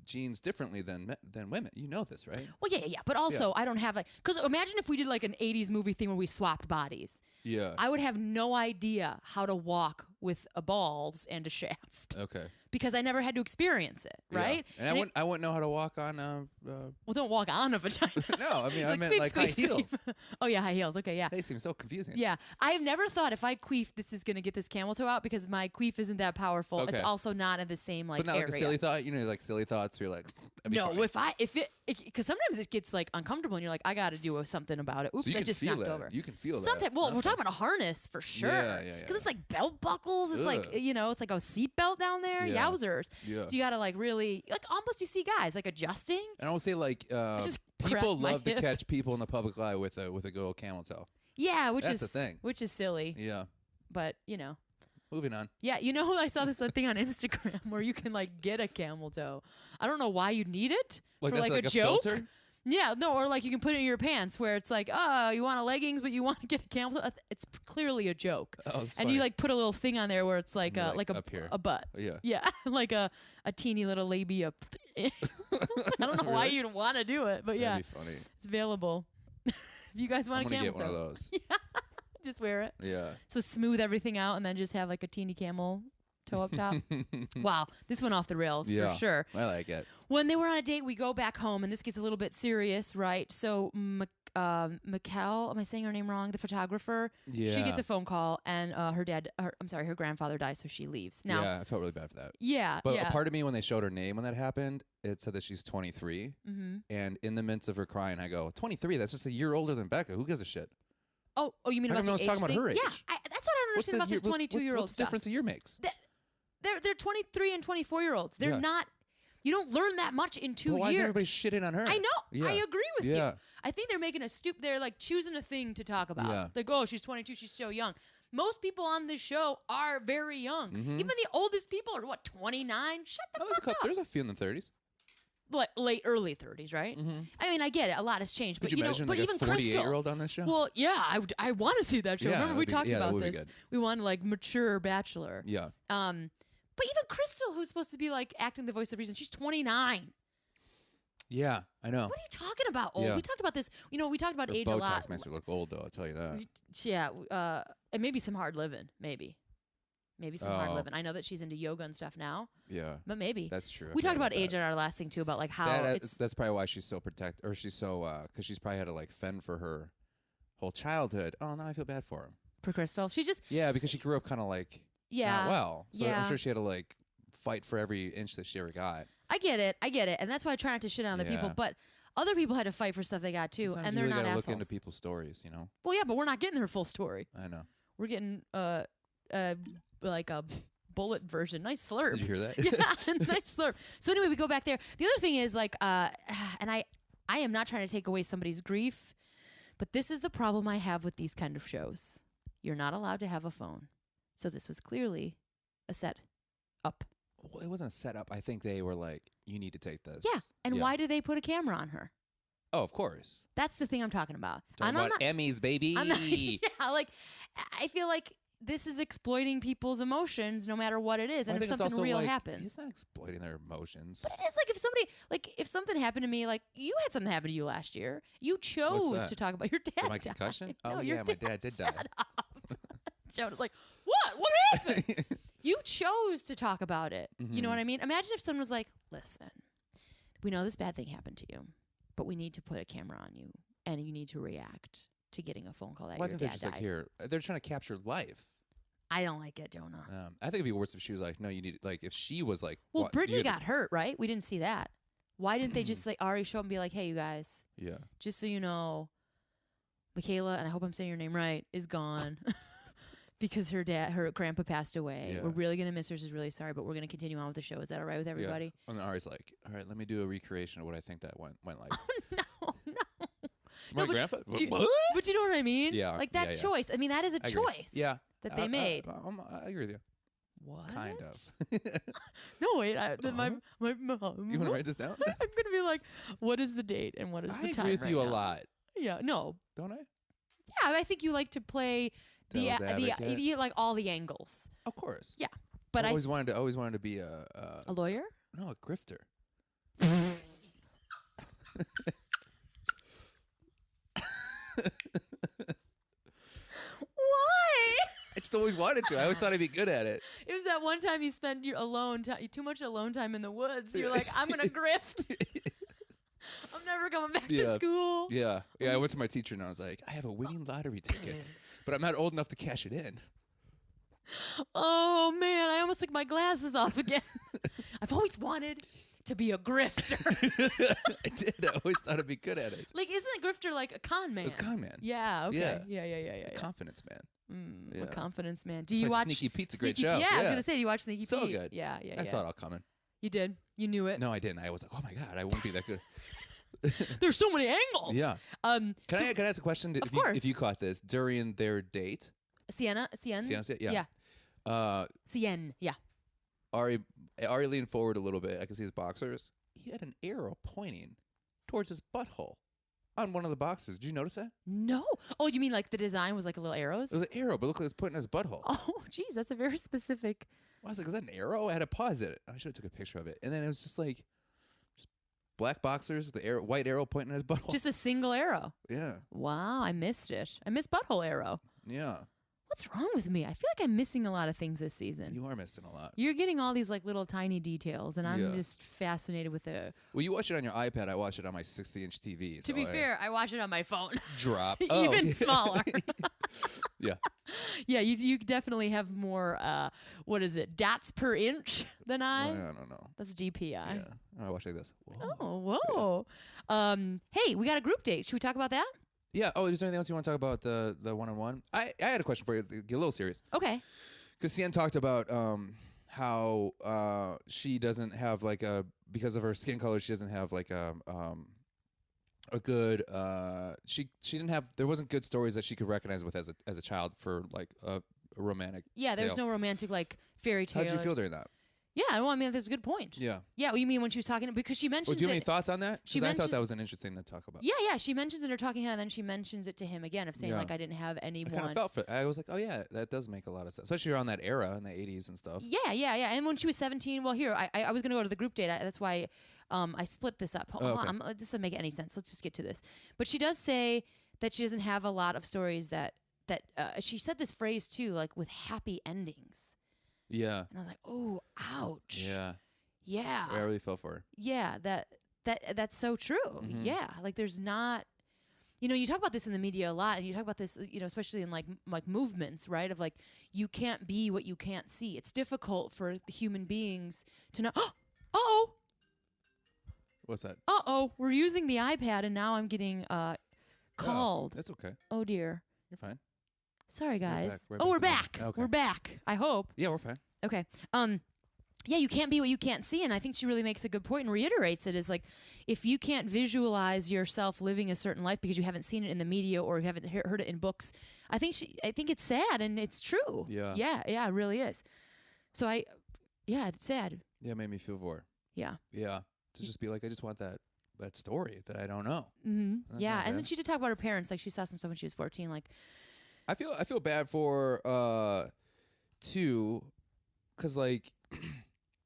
jeans differently than women. You know this, right? Well, yeah. But also, I don't have like, because imagine if we did like an 80s movie thing where we swapped bodies. Yeah. I would have no idea how to walk with a balls and a shaft. Okay. Because I never had to experience it, right? Yeah. And I wouldn't know how to walk on. Well, don't walk on a vagina. No, I mean I meant like high heels. Oh yeah, high heels. Okay, yeah. They seem so confusing. Yeah, I've never thought if I queef, this is gonna get this camel toe out because my queef isn't that powerful. Okay. It's also not in the same like But not area. like a silly thought. You know, like silly thoughts. Where you're like, that'd be No, funny. if it because sometimes it gets like uncomfortable and you're like, I got to do something about it. Oops, So you I can just feel knocked that. over. You can feel that. Sometimes, well, we're talking about a harness for sure. Yeah. Because it's like belt buckles. It's like Ugh. it's like a seatbelt down there. Yeah. Yowzers. Yeah. So you got to like really like almost you see guys like adjusting. And I would say like just cracked people my love to hip. catch people in the public eye with a good old camel toe. Yeah, which That's is the thing. which is silly. Yeah. But Moving on. yeah, I saw this thing on Instagram where you can like get a camel toe. I don't know why you need it Like for that's like like a joke. filter? Yeah, no, or like you can put it in your pants where it's like, oh, you want a leggings, but you want to get a camel toe. It's clearly a joke. Oh, that's And funny. you like put a little thing on there where it's like Like a up here. a butt. Yeah. Yeah, like a teeny little labia. I don't know why Really? you'd want to do it, but yeah, That'd be funny. it's available. If you guys I'm want a gonna camel get one toe, of those. just wear it. Yeah. So smooth everything out and then just have like a teeny camel toe up top. Wow, this went off the rails Yeah. for sure. I like it. When they were on a date, we go back home, and this gets a little bit serious, right? So Mikkel, am I saying her name wrong? The photographer, Yeah. she gets a phone call, and her grandfather dies, so she leaves. Now, yeah, I felt really bad for that. yeah, But yeah. a part of me, when they showed her name when that happened, it said that she's 23. Mm-hmm. And in the midst of her crying, I go, 23? That's just a year older than Becca. Who gives a shit? Oh, you mean How about come no the one's age talking about thing? her age? Yeah, that's what I don't understand about this 22-year-old What's the stuff. difference a year makes? They're 23 and 24-year-olds. They're Yeah. not. You don't learn that much in 2 But why years. is everybody shitting on her? I know. Yeah. I agree with Yeah. you. I think they're making They're like choosing a thing to talk about. Yeah. Like, oh, she's 22. She's so young. Most people on this show are very young. Mhm. Even the oldest people are what, 29? Shut the fuck up. There's a few in the 30s. Like early 30s, right? Mm-hmm. I mean, I get it. A lot has changed. Could but you imagine but like even a 48-year-old Crystal. on this show? Well, yeah, I want to see that show. Yeah, Remember we that'd be- talked yeah, that about would be this. good. We want like mature Bachelor. Yeah. But even Crystal, who's supposed to be like acting the voice of reason, she's 29. Yeah, I know. What are you talking about? Old? Yeah. We talked about this. We talked about Her age a lot. Botox makes her look old, though. I'll tell you that. Yeah, and maybe some hard living. Maybe some hard Oh. living. I know that she's into yoga and stuff now, Yeah, but maybe that's true. I we talked forgot about age that. in our last thing too, about like how That's probably why she's so she's so because she's probably had to like fend for her whole childhood. Oh, now I feel bad for her. for Crystal. She just Yeah, because she grew up kind of like not well. So I'm sure she had to like fight for every inch that she ever got. I get it, and that's why I try not to shit on other people. But other people had to fight for stuff they got too, Sometimes and you they're really not gotta assholes. Look into people's stories, you know. Well, yeah, but we're not getting their full story. I know. We're getting like a bullet version. Nice slurp. Did you hear that? Yeah, nice slurp. So anyway, we go back there. The other thing is like, and I am not trying to take away somebody's grief, but this is the problem I have with these kind of shows. You're not allowed to have a phone, so this was clearly a set up. Well, it wasn't a setup. I think they were like, you need to take this. Yeah, and why did they put a camera on her? Oh, of course. That's the thing I'm talking about. Talking about Emmys, baby. Yeah, like I feel like this is exploiting people's emotions, no matter what it is, and if something real happens, it's not exploiting their emotions. But it is like if something happened to me, like you had something happen to you last year, you chose to talk about your dad. My concussion? No, oh yeah, my dad did die. Shut up. Jonah's like, what happened? You chose to talk about it. Mm-hmm. You know what I mean? Imagine if someone was like, listen, we know this bad thing happened to you, but we need to put a camera on you, and you need to react to getting a phone call that your dad they're just died. Like, here, they're trying to capture life. I don't like it, Jonah. I think it'd be worse if she was like, no, you need, like, if she was like, well, Brittany got hurt, right? We didn't see that. Why didn't they just like already show up and be like, hey, you guys, just so you know, Michaela, and I hope I'm saying your name right, is gone. Because her grandpa passed away. Yeah. We're really going to miss her. She's really sorry, but we're going to continue on with the show. Is that all right with everybody? Yeah. And Ari's like, all right, let me do a recreation of what I think that went like. Oh, no. My grandpa? But you know what I mean? Yeah. Like that choice. I mean, that is a choice that they made. I agree with you. What? Kind of. No, wait. My mom. You want to write this down? I'm going to be like, what is the date and what is the time? I agree with you a lot. Yeah. No. Don't I? Yeah, I think you like to play the like all the angles. Of course. Yeah. But I always wanted to be a lawyer? No, a grifter. Why? I just always wanted to. I always thought I'd be good at it. It was that one time you spent your too much alone time in the woods. You're like, I'm gonna grift. I'm never coming back to school. Yeah. I went to my teacher and I was like, I have a winning lottery ticket, but I'm not old enough to cash it in. Oh man, I almost took my glasses off again. I've always wanted to be a grifter. I did. I always thought I'd be good at it. Like, isn't a grifter like a con man? It's a con man. Yeah. Okay. Yeah. Confidence man. A confidence man. Do you watch Sneaky Pete's a great show? Yeah, I was gonna say, do you watch Sneaky Pete? So good. Yeah. I saw it all coming. You did. You knew it. No, I didn't. I was like, oh my god, I won't be that good. There's so many angles. Yeah. Can I ask a question? Of course. If you caught this during their date. Sienna. Yeah. Cien. Yeah. Ari leaned forward a little bit. I could see his boxers. He had an arrow pointing towards his butthole on one of the boxers. Did you notice that? No. Oh, you mean like the design was like a little arrows? It was an arrow, but look like it was pointing at his butthole. Oh, geez, that's a very specific. I was like, is that an arrow? I had to pause it. I should have took a picture of it. And then it was just like black boxers with the white arrow pointing at his butthole. Just a single arrow. Yeah. Wow, I missed it. I missed butthole arrow. Yeah. What's wrong with me? I feel like I'm missing a lot of things this season. You are missing a lot. You're getting all these like little tiny details, and I'm just fascinated with the. Well, you watch it on your iPad. I watch it on my 60-inch TV. To be fair, I watch it on my phone. Drop. Even smaller. Yeah. Yeah, you definitely have more, what is it, dots per inch than I? Well, I don't know. That's DPI. Yeah. I watch like this. Whoa. Oh, whoa. Yeah. Hey, we got a group date. Should we talk about that? Yeah. Oh, is there anything else you want to talk about the one-on-one? I had a question for you. Get a little serious. Okay. Because Cien talked about how she doesn't have like because of her skin color, she doesn't have like a good she didn't have, there wasn't good stories that she could recognize with as a child for like a romantic there's tale. no romantic like fairy tale. How'd you feel during that? Yeah, well, I mean, that's a good point. Yeah. Yeah, well, you mean when she was talking, because she mentions do you have any thoughts on that? Because I thought that was an interesting thing to talk about. Yeah, she mentions it in her talking head, and then she mentions it to him again of saying, like, I didn't have anyone. I kind of felt for it. I was like, oh, yeah, that does make a lot of sense, especially around that era in the 80s and stuff. Yeah. And when she was 17, well, here, I was going to go to the group date. That's why I split this up. Okay. This doesn't make any sense. Let's just get to this. But she does say that she doesn't have a lot of stories that she said this phrase, too, like, with happy endings. Yeah. And I was like, oh, ouch. Yeah. Yeah. I really felt for her. Yeah, that's so true. Mm-hmm. Yeah, like there's not you know, you talk about this in the media a lot, and you talk about this, you know, especially in like movements, right? Of like, you can't be what you can't see. It's difficult for human beings to know. Oh, what's that? we're using the iPad, and now I'm getting called. That's okay. Oh dear. You're fine. Sorry, guys. We're back. Okay. We're back. I hope. Yeah, we're fine. Okay. Yeah, you can't be what you can't see, and I think she really makes a good point and reiterates it, is like, if you can't visualize yourself living a certain life because you haven't seen it in the media or you haven't heard it in books, I think it's sad, and it's true. Yeah, it really is. So it's sad. Yeah, it made me feel for her. Yeah. Yeah, to just be like, I just want that story that I don't know. Mm-hmm. Yeah, and then she did talk about her parents. Like, she saw some stuff when she was 14. Like, I feel bad for too, because like.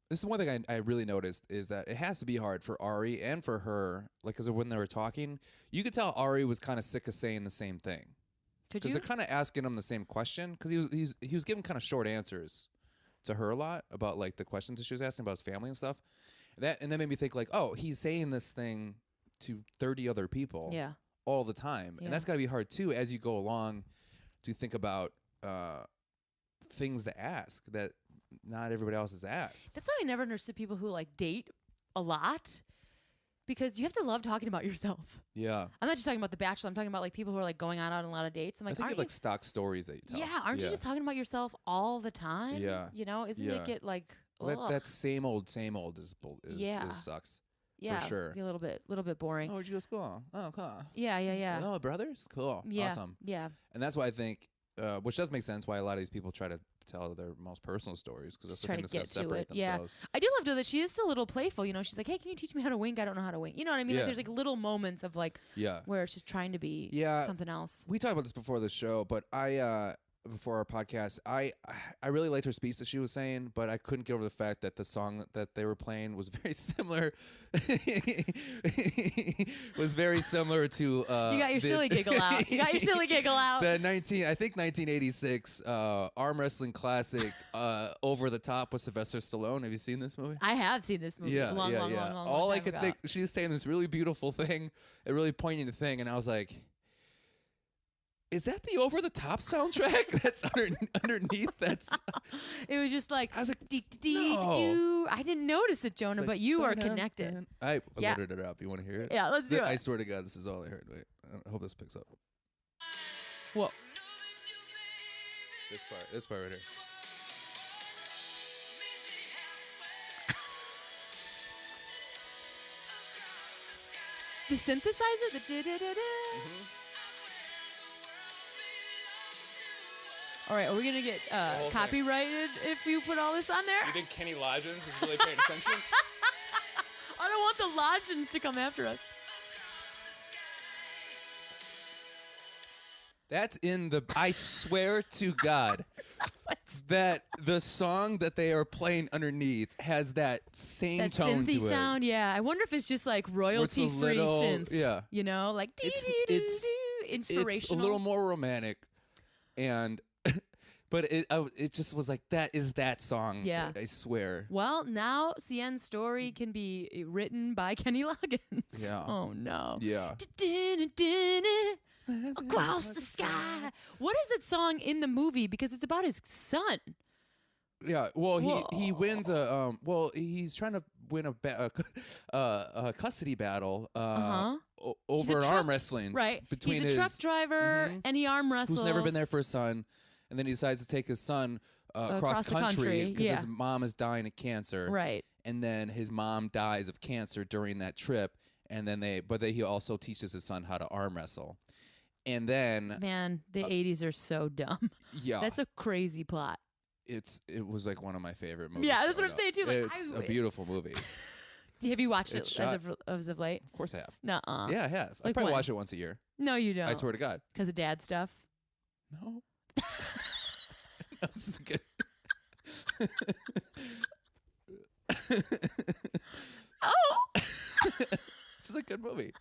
This is one thing I really noticed is that it has to be hard for Ari and for her, like, because when they were talking, you could tell Ari was kind of sick of saying the same thing. Because they're kind of asking him the same question, because he was giving kind of short answers to her a lot about like the questions that she was asking about his family and stuff. And that made me think like, oh, he's saying this thing to 30 other people all the time. Yeah. And that's got to be hard too as you go along to think about things to ask that not everybody else has asked. That's why I never understood people who like date a lot, because you have to love talking about yourself. Yeah. I'm not just talking about The Bachelor. I'm talking about like people who are like going out on a lot of dates. I'm like, I think you have like stock stories that you tell. Yeah, aren't you just talking about yourself all the time? Yeah. You know, isn't it get like that same old is sucks. Yeah, for sure. Be a little bit boring. Oh, where'd you go to school? Oh, cool. Yeah. Oh, brothers? Cool. Yeah. Awesome. Yeah. And that's why I think, which does make sense, why a lot of these people try to tell their most personal stories, because that's the thing that's going to separate themselves. Yeah. I do love though that she is still a little playful. You know, she's like, hey, can you teach me how to wink? I don't know how to wink. You know what I mean? Yeah. Like, there's like little moments of like where it's just trying to be something else. We talked about this before the show, but before our podcast, I really liked her speech that she was saying, but I couldn't get over the fact that the song that they were playing was very similar. Was very similar to you got your silly giggle out. You got your silly giggle out. The 1986 arm wrestling classic Over the Top with Sylvester Stallone. Have you seen this movie? I have seen this movie. Yeah, long All I could think, she was saying this really beautiful thing, a really poignant thing, and I was like, is that the Over the Top soundtrack that's underneath? That's. It was just like. I was like, no. I didn't notice it, Jonah, but you are connected. I loaded it up. You want to hear it? Yeah, let's do it. I swear to God, this is all I heard. Wait, I hope this picks up. Whoa. This part right here. The synthesizer, the da-da-da-da. All right, are we gonna get copyrighted if you put all this on there? You think Kenny Loggins is really paying attention? I don't want the Loggins to come after us. That's in the. I swear to God, that the song that they are playing underneath has that same tone to it. That synthy sound, yeah. I wonder if it's just like royalty-free synth. Yeah. You know, like inspirational. It's a little more romantic, and. But it just was like, that is that song. Yeah. I swear. Well, now Cien's story can be written by Kenny Loggins. Yeah. Oh, no. Yeah. Across the sky. What is that song in the movie? Because it's about his son. Yeah. Well, he wins a he's trying to win a custody battle over arm wrestling. Right. Between he's a truck driver and he arm wrestles. Who's never been there for his son. And then he decides to take his son across country because his mom is dying of cancer. Right. And then his mom dies of cancer during that trip. And then he also teaches his son how to arm wrestle. And then man, the 80s are so dumb. Yeah. That's a crazy plot. It was like one of my favorite movies. Yeah, that's what I'm saying too. Like, it's a beautiful movie. Have you watched it as of late? Of course I have. Nuh-uh. Yeah, I have. Like I probably watch it once a year. No, you don't. I swear to God. Because of dad stuff? No. This is good. Oh. This is a good movie.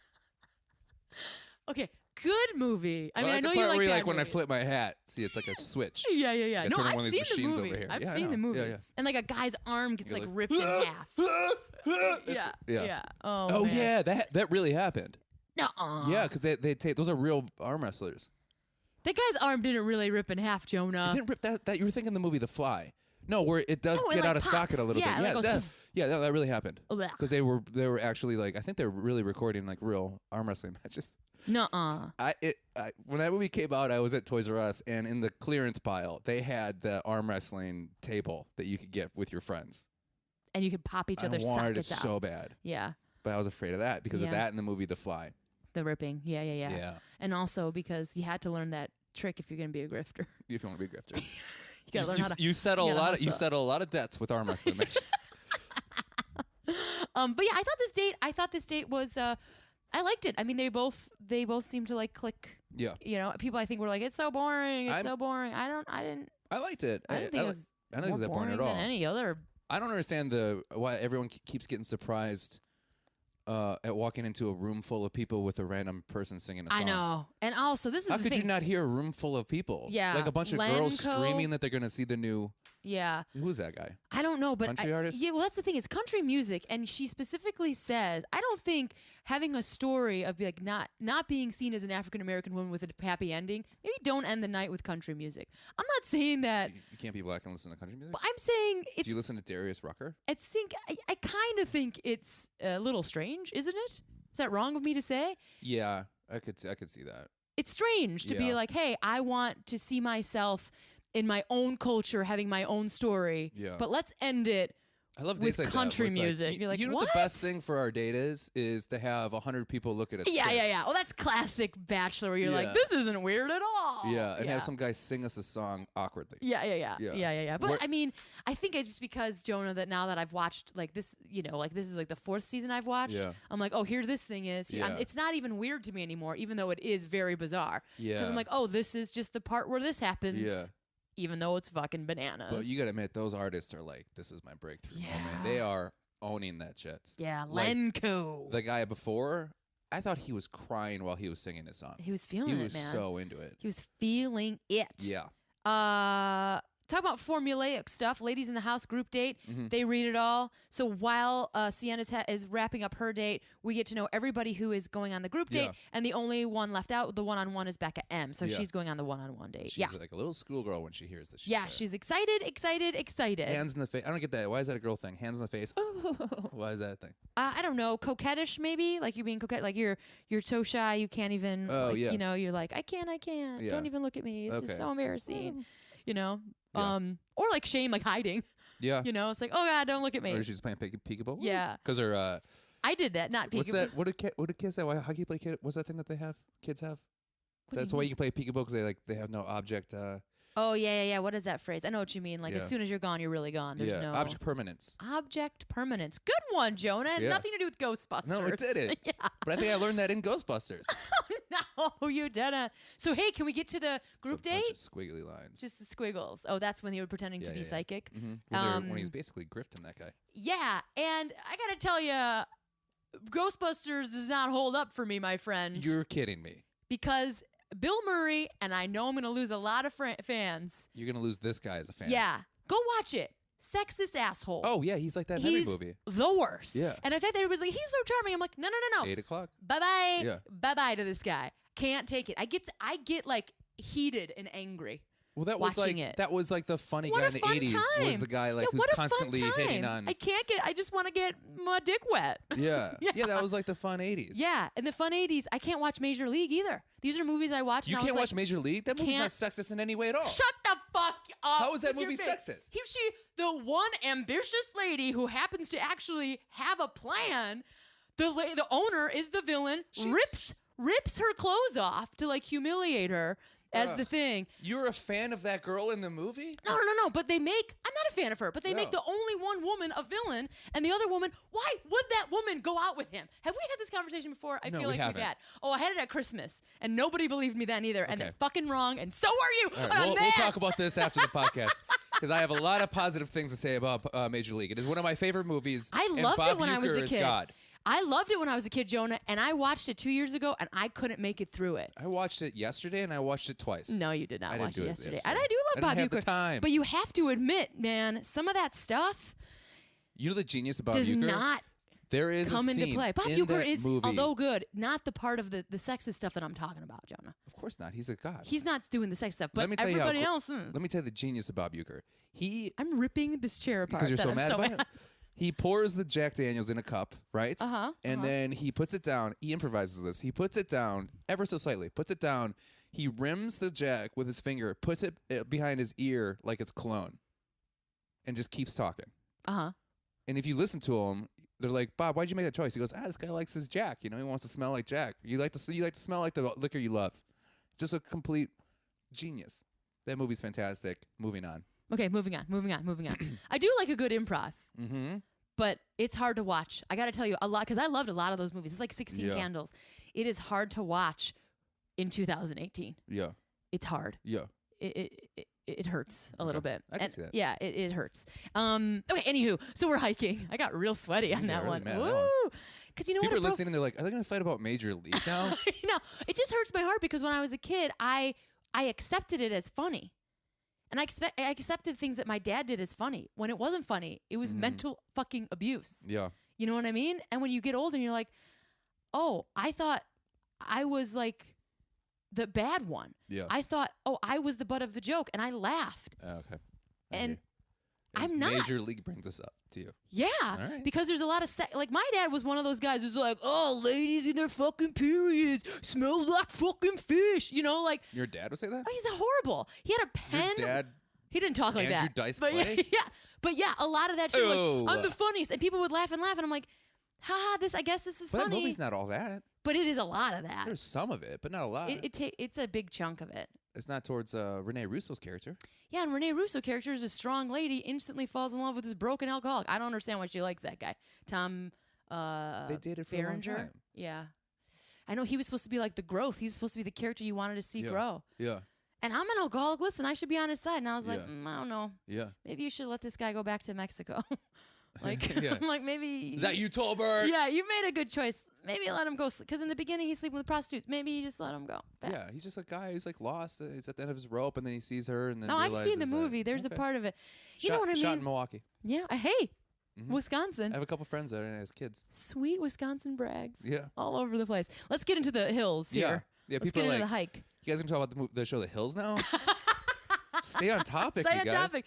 Okay, good movie. I mean, I know you like that when I flip my hat. See, it's like a switch. Yeah. No, I've seen the movie. Over here. I've seen the movie. Yeah. And like a guy's arm gets like ripped in half. Yeah. Oh man. Yeah, that really happened. Yeah, because they take those are real arm wrestlers. That guy's arm didn't really rip in half, Jonah. It didn't rip that. You were thinking the movie The Fly. No, where it does get out of socket a little bit. Yeah, that really happened. Because they were actually like, I think they were really recording like real arm wrestling matches. Nuh-uh. When that movie came out, I was at Toys R Us, and in the clearance pile, they had the arm wrestling table that you could get with your friends. And you could pop each other's sockets out. I wanted it so bad. Yeah. But I was afraid of that because of that in the movie The Fly. The ripping. Yeah. And also because you had to learn that trick if you're going to be a grifter. If you want to be a grifter. You gotta learn how to. You settle a lot of debts with arm wrestling matches. But yeah, I thought this date was. I liked it. I mean, they both seemed to like click. Yeah. You know, people I think were like, it's so boring. It's so boring. I didn't. I liked it. I didn't think it was. I don't think it was that boring at all. Than any other. I don't understand why everyone keeps getting surprised. At walking into a room full of people with a random person singing a song. I know. And also, this is How the could thing. you not hear a room full of people? Yeah. Like a bunch of girls screaming that they're going to see the new... Yeah. Who's that guy? I don't know, but... Country artist? Yeah, well, that's the thing. It's country music, and she specifically says, I don't think having a story of like not being seen as an African-American woman with a happy ending, maybe don't end the night with country music. I'm not saying that... You can't be black and listen to country music? But I'm saying it's... Do you listen to Darius Rucker? I kind of think it's a little strange, isn't it? Is that wrong of me to say? Yeah, I could see that. It's strange to be like, hey, I want to see myself in my own culture, having my own story. Yeah. But let's end it I love with dates like country that, music. Like, You're like, you know what the best thing for our date is to have 100 people look at us. Yeah. Well, that's classic Bachelor. Where you're like, this isn't weird at all. Yeah, and have some guy sing us a song awkwardly. Yeah. But I mean, I think it's just because, Jonah, that now that I've watched like this, you know, like this is like the 4th season I've watched. Yeah. I'm like, oh, here this thing is. Yeah. It's not even weird to me anymore, even though it is very bizarre. Yeah. Because I'm like, oh, this is just the part where this happens. Yeah. Even though it's fucking bananas. But you gotta admit, those artists are like, this is my breakthrough moment. They are owning that shit. Yeah, like, Lenko. The guy before, I thought he was crying while he was singing his song. He was feeling it, man. He was so into it. He was feeling it. Yeah. Talk about formulaic stuff. Ladies in the House group date. Mm-hmm. They read it all. So while Sienna is wrapping up her date, we get to know everybody who is going on the group date. And the only one left out, the one-on-one, is Becca M. So she's going on the one-on-one date. She's like a little schoolgirl when she hears this. She's excited. Hands in the face. I don't get that. Why is that a girl thing? Hands in the face. Why is that a thing? I don't know. Coquettish, maybe? Like you're being coquette. Like you're so shy you can't even. You know, you're like, I can't. Yeah. Don't even look at me. This is so embarrassing. You know. Yeah. Or like shame, like hiding. Yeah. You know, it's like, oh God, don't look at me. Or she's playing peekaboo. Yeah. Because her. I did that, not peekaboo. What's that? What did kids say? How can you play kid? What's that thing that they have? Kids have. That's why you can play peekaboo because they have no object. Oh yeah. What is that phrase? I know what you mean. Like as soon as you're gone, you're really gone. There's no object permanence. Object permanence. Good one, Jonah. Nothing to do with Ghostbusters. No, it didn't. Yeah. But I think I learned that in Ghostbusters. No, you didn't. So hey, can we get to the group date? Bunch of squiggly lines. Just the squiggles. Oh, that's when they were pretending to be psychic. Mm-hmm. When he's basically grifting that guy. Yeah, and I gotta tell you, Ghostbusters does not hold up for me, my friend. You're kidding me. Because Bill Murray, and I know I'm going to lose a lot of fans. You're going to lose this guy as a fan. Yeah. Go watch it. Sexist asshole. Oh, yeah. He's like that in every movie. The worst. Yeah. And I thought that everybody's like, he's so charming. I'm like, no. 8 o'clock. Bye-bye. Yeah. Bye-bye to this guy. Can't take it. I get like heated and angry. Well, that was like the funny what guy in the 80s time. was the guy like who's constantly hitting on. I just want to get my dick wet. Yeah. Yeah, that was like the fun 80s. Yeah, in the fun 80s, I can't watch Major League either. These are movies I watch. You can't watch Major League? That movie's not sexist in any way at all. Shut the fuck up. How is that movie sexist? She, the one ambitious lady who happens to actually have a plan, the owner is the villain, rips her clothes off to like humiliate her. As the thing. You're a fan of that girl in the movie? No. But I'm not a fan of her, but they make the only one woman a villain, and the other woman, why would that woman go out with him? Have we had this conversation before? I feel like we've had. Oh, I had it at Christmas, and nobody believed me then either, and they're fucking wrong, and so are you. All right, we'll talk about this after the podcast, because I have a lot of positive things to say about Major League. It is one of my favorite movies. I loved it when I was a kid. God. I loved it when I was a kid, Jonah, and I watched it 2 years ago, and I couldn't make it through it. I watched it yesterday, and I watched it twice. No, you did not watch it yesterday. And I do love I Bob didn't have Uecker. the time. But you have to admit, man, some of that stuff you know the genius about does Uecker? not There is come a into scene play. Bob in Uecker that is, movie. although good, not the part of the sexist stuff that I'm talking about, Jonah. Of course not. He's a god. He's not doing the sex stuff, but Let me tell everybody you how, else. Let me tell you the genius of Bob Uecker. I'm ripping this chair apart. Because you're so I'm mad about it. mad. He pours the Jack Daniels in a cup, right? And then he puts it down. He improvises this. He puts it down ever so slightly. Puts it down. He rims the Jack with his finger. Puts it behind his ear like it's cologne, and just keeps talking. And if you listen to him, they're like, Bob, why'd you make that choice? He goes, this guy likes his Jack. You know, he wants to smell like Jack. You like to smell like the liquor you love. Just a complete genius. That movie's fantastic. Moving on. Okay, moving on. I do like a good improv, but it's hard to watch. I got to tell you a lot because I loved a lot of those movies. It's like 16 Candles. It is hard to watch in 2018. Yeah. It's hard. Yeah. It hurts a little bit. I can see that. Yeah, it hurts. Okay, anywho, so we're hiking. I got real sweaty on that one. Woo! Because you know People what? are listening, they're like, are they going to fight about Major League now? No, it just hurts my heart because when I was a kid, I accepted it as funny. And I accepted things that my dad did as funny. When it wasn't funny, it was mental fucking abuse. Yeah. You know what I mean? And when you get older and you're like, oh, I thought I was like the bad one. Yeah. I thought, I was the butt of the joke, and I laughed. Okay. And I'm not. Major League brings us up to you. Yeah, right. because there's a lot of like my dad was one of those guys who's like, oh, ladies in their fucking periods smell like fucking fish. You know, like your dad would say that? Oh, he's horrible. He had a pen. Your dad. He didn't talk like Andrew that. Dice but Clay? But a lot of that shit. Like, I'm the funniest, and people would laugh and laugh, and I'm like, ha, I guess this is but funny. That movie's not all that. But it is a lot of that. There's some of it, but not a lot. It's a big chunk of it. It's not towards Rene Russo's character. Yeah, and Rene Russo character is a strong lady, instantly falls in love with this broken alcoholic. I don't understand why she likes that guy. Tom they dated for Berenger. a long time. Yeah. I know he was supposed to be like the growth. He was supposed to be the character you wanted to see grow. Yeah. And I'm an alcoholic. Listen, I should be on his side. And I was like, I don't know. Yeah. Maybe you should let this guy go back to Mexico. Like, I'm like, maybe. Is that you, Tolbert? Yeah, you made a good choice. Maybe let him go. Because in the beginning, he's sleeping with prostitutes. Maybe you just let him go back. Yeah, he's just a guy who's like lost. He's at the end of his rope, and then he sees her, and then no, I've seen the realizes movie. There's a part of it. You know what I mean? Shot in Milwaukee. Yeah. Hey, Wisconsin. I have a couple friends there as kids. Sweet Wisconsin brags. Yeah. All over the place. Let's get into the hills here. Yeah. Let's People get are into like, the hike. You guys gonna talk about the show The Hills now? Stay on topic, Stay you on guys. topic.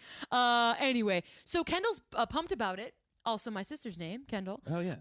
Anyway, so Kendall's pumped about it. Also, my sister's name, Kendall. Oh, yeah.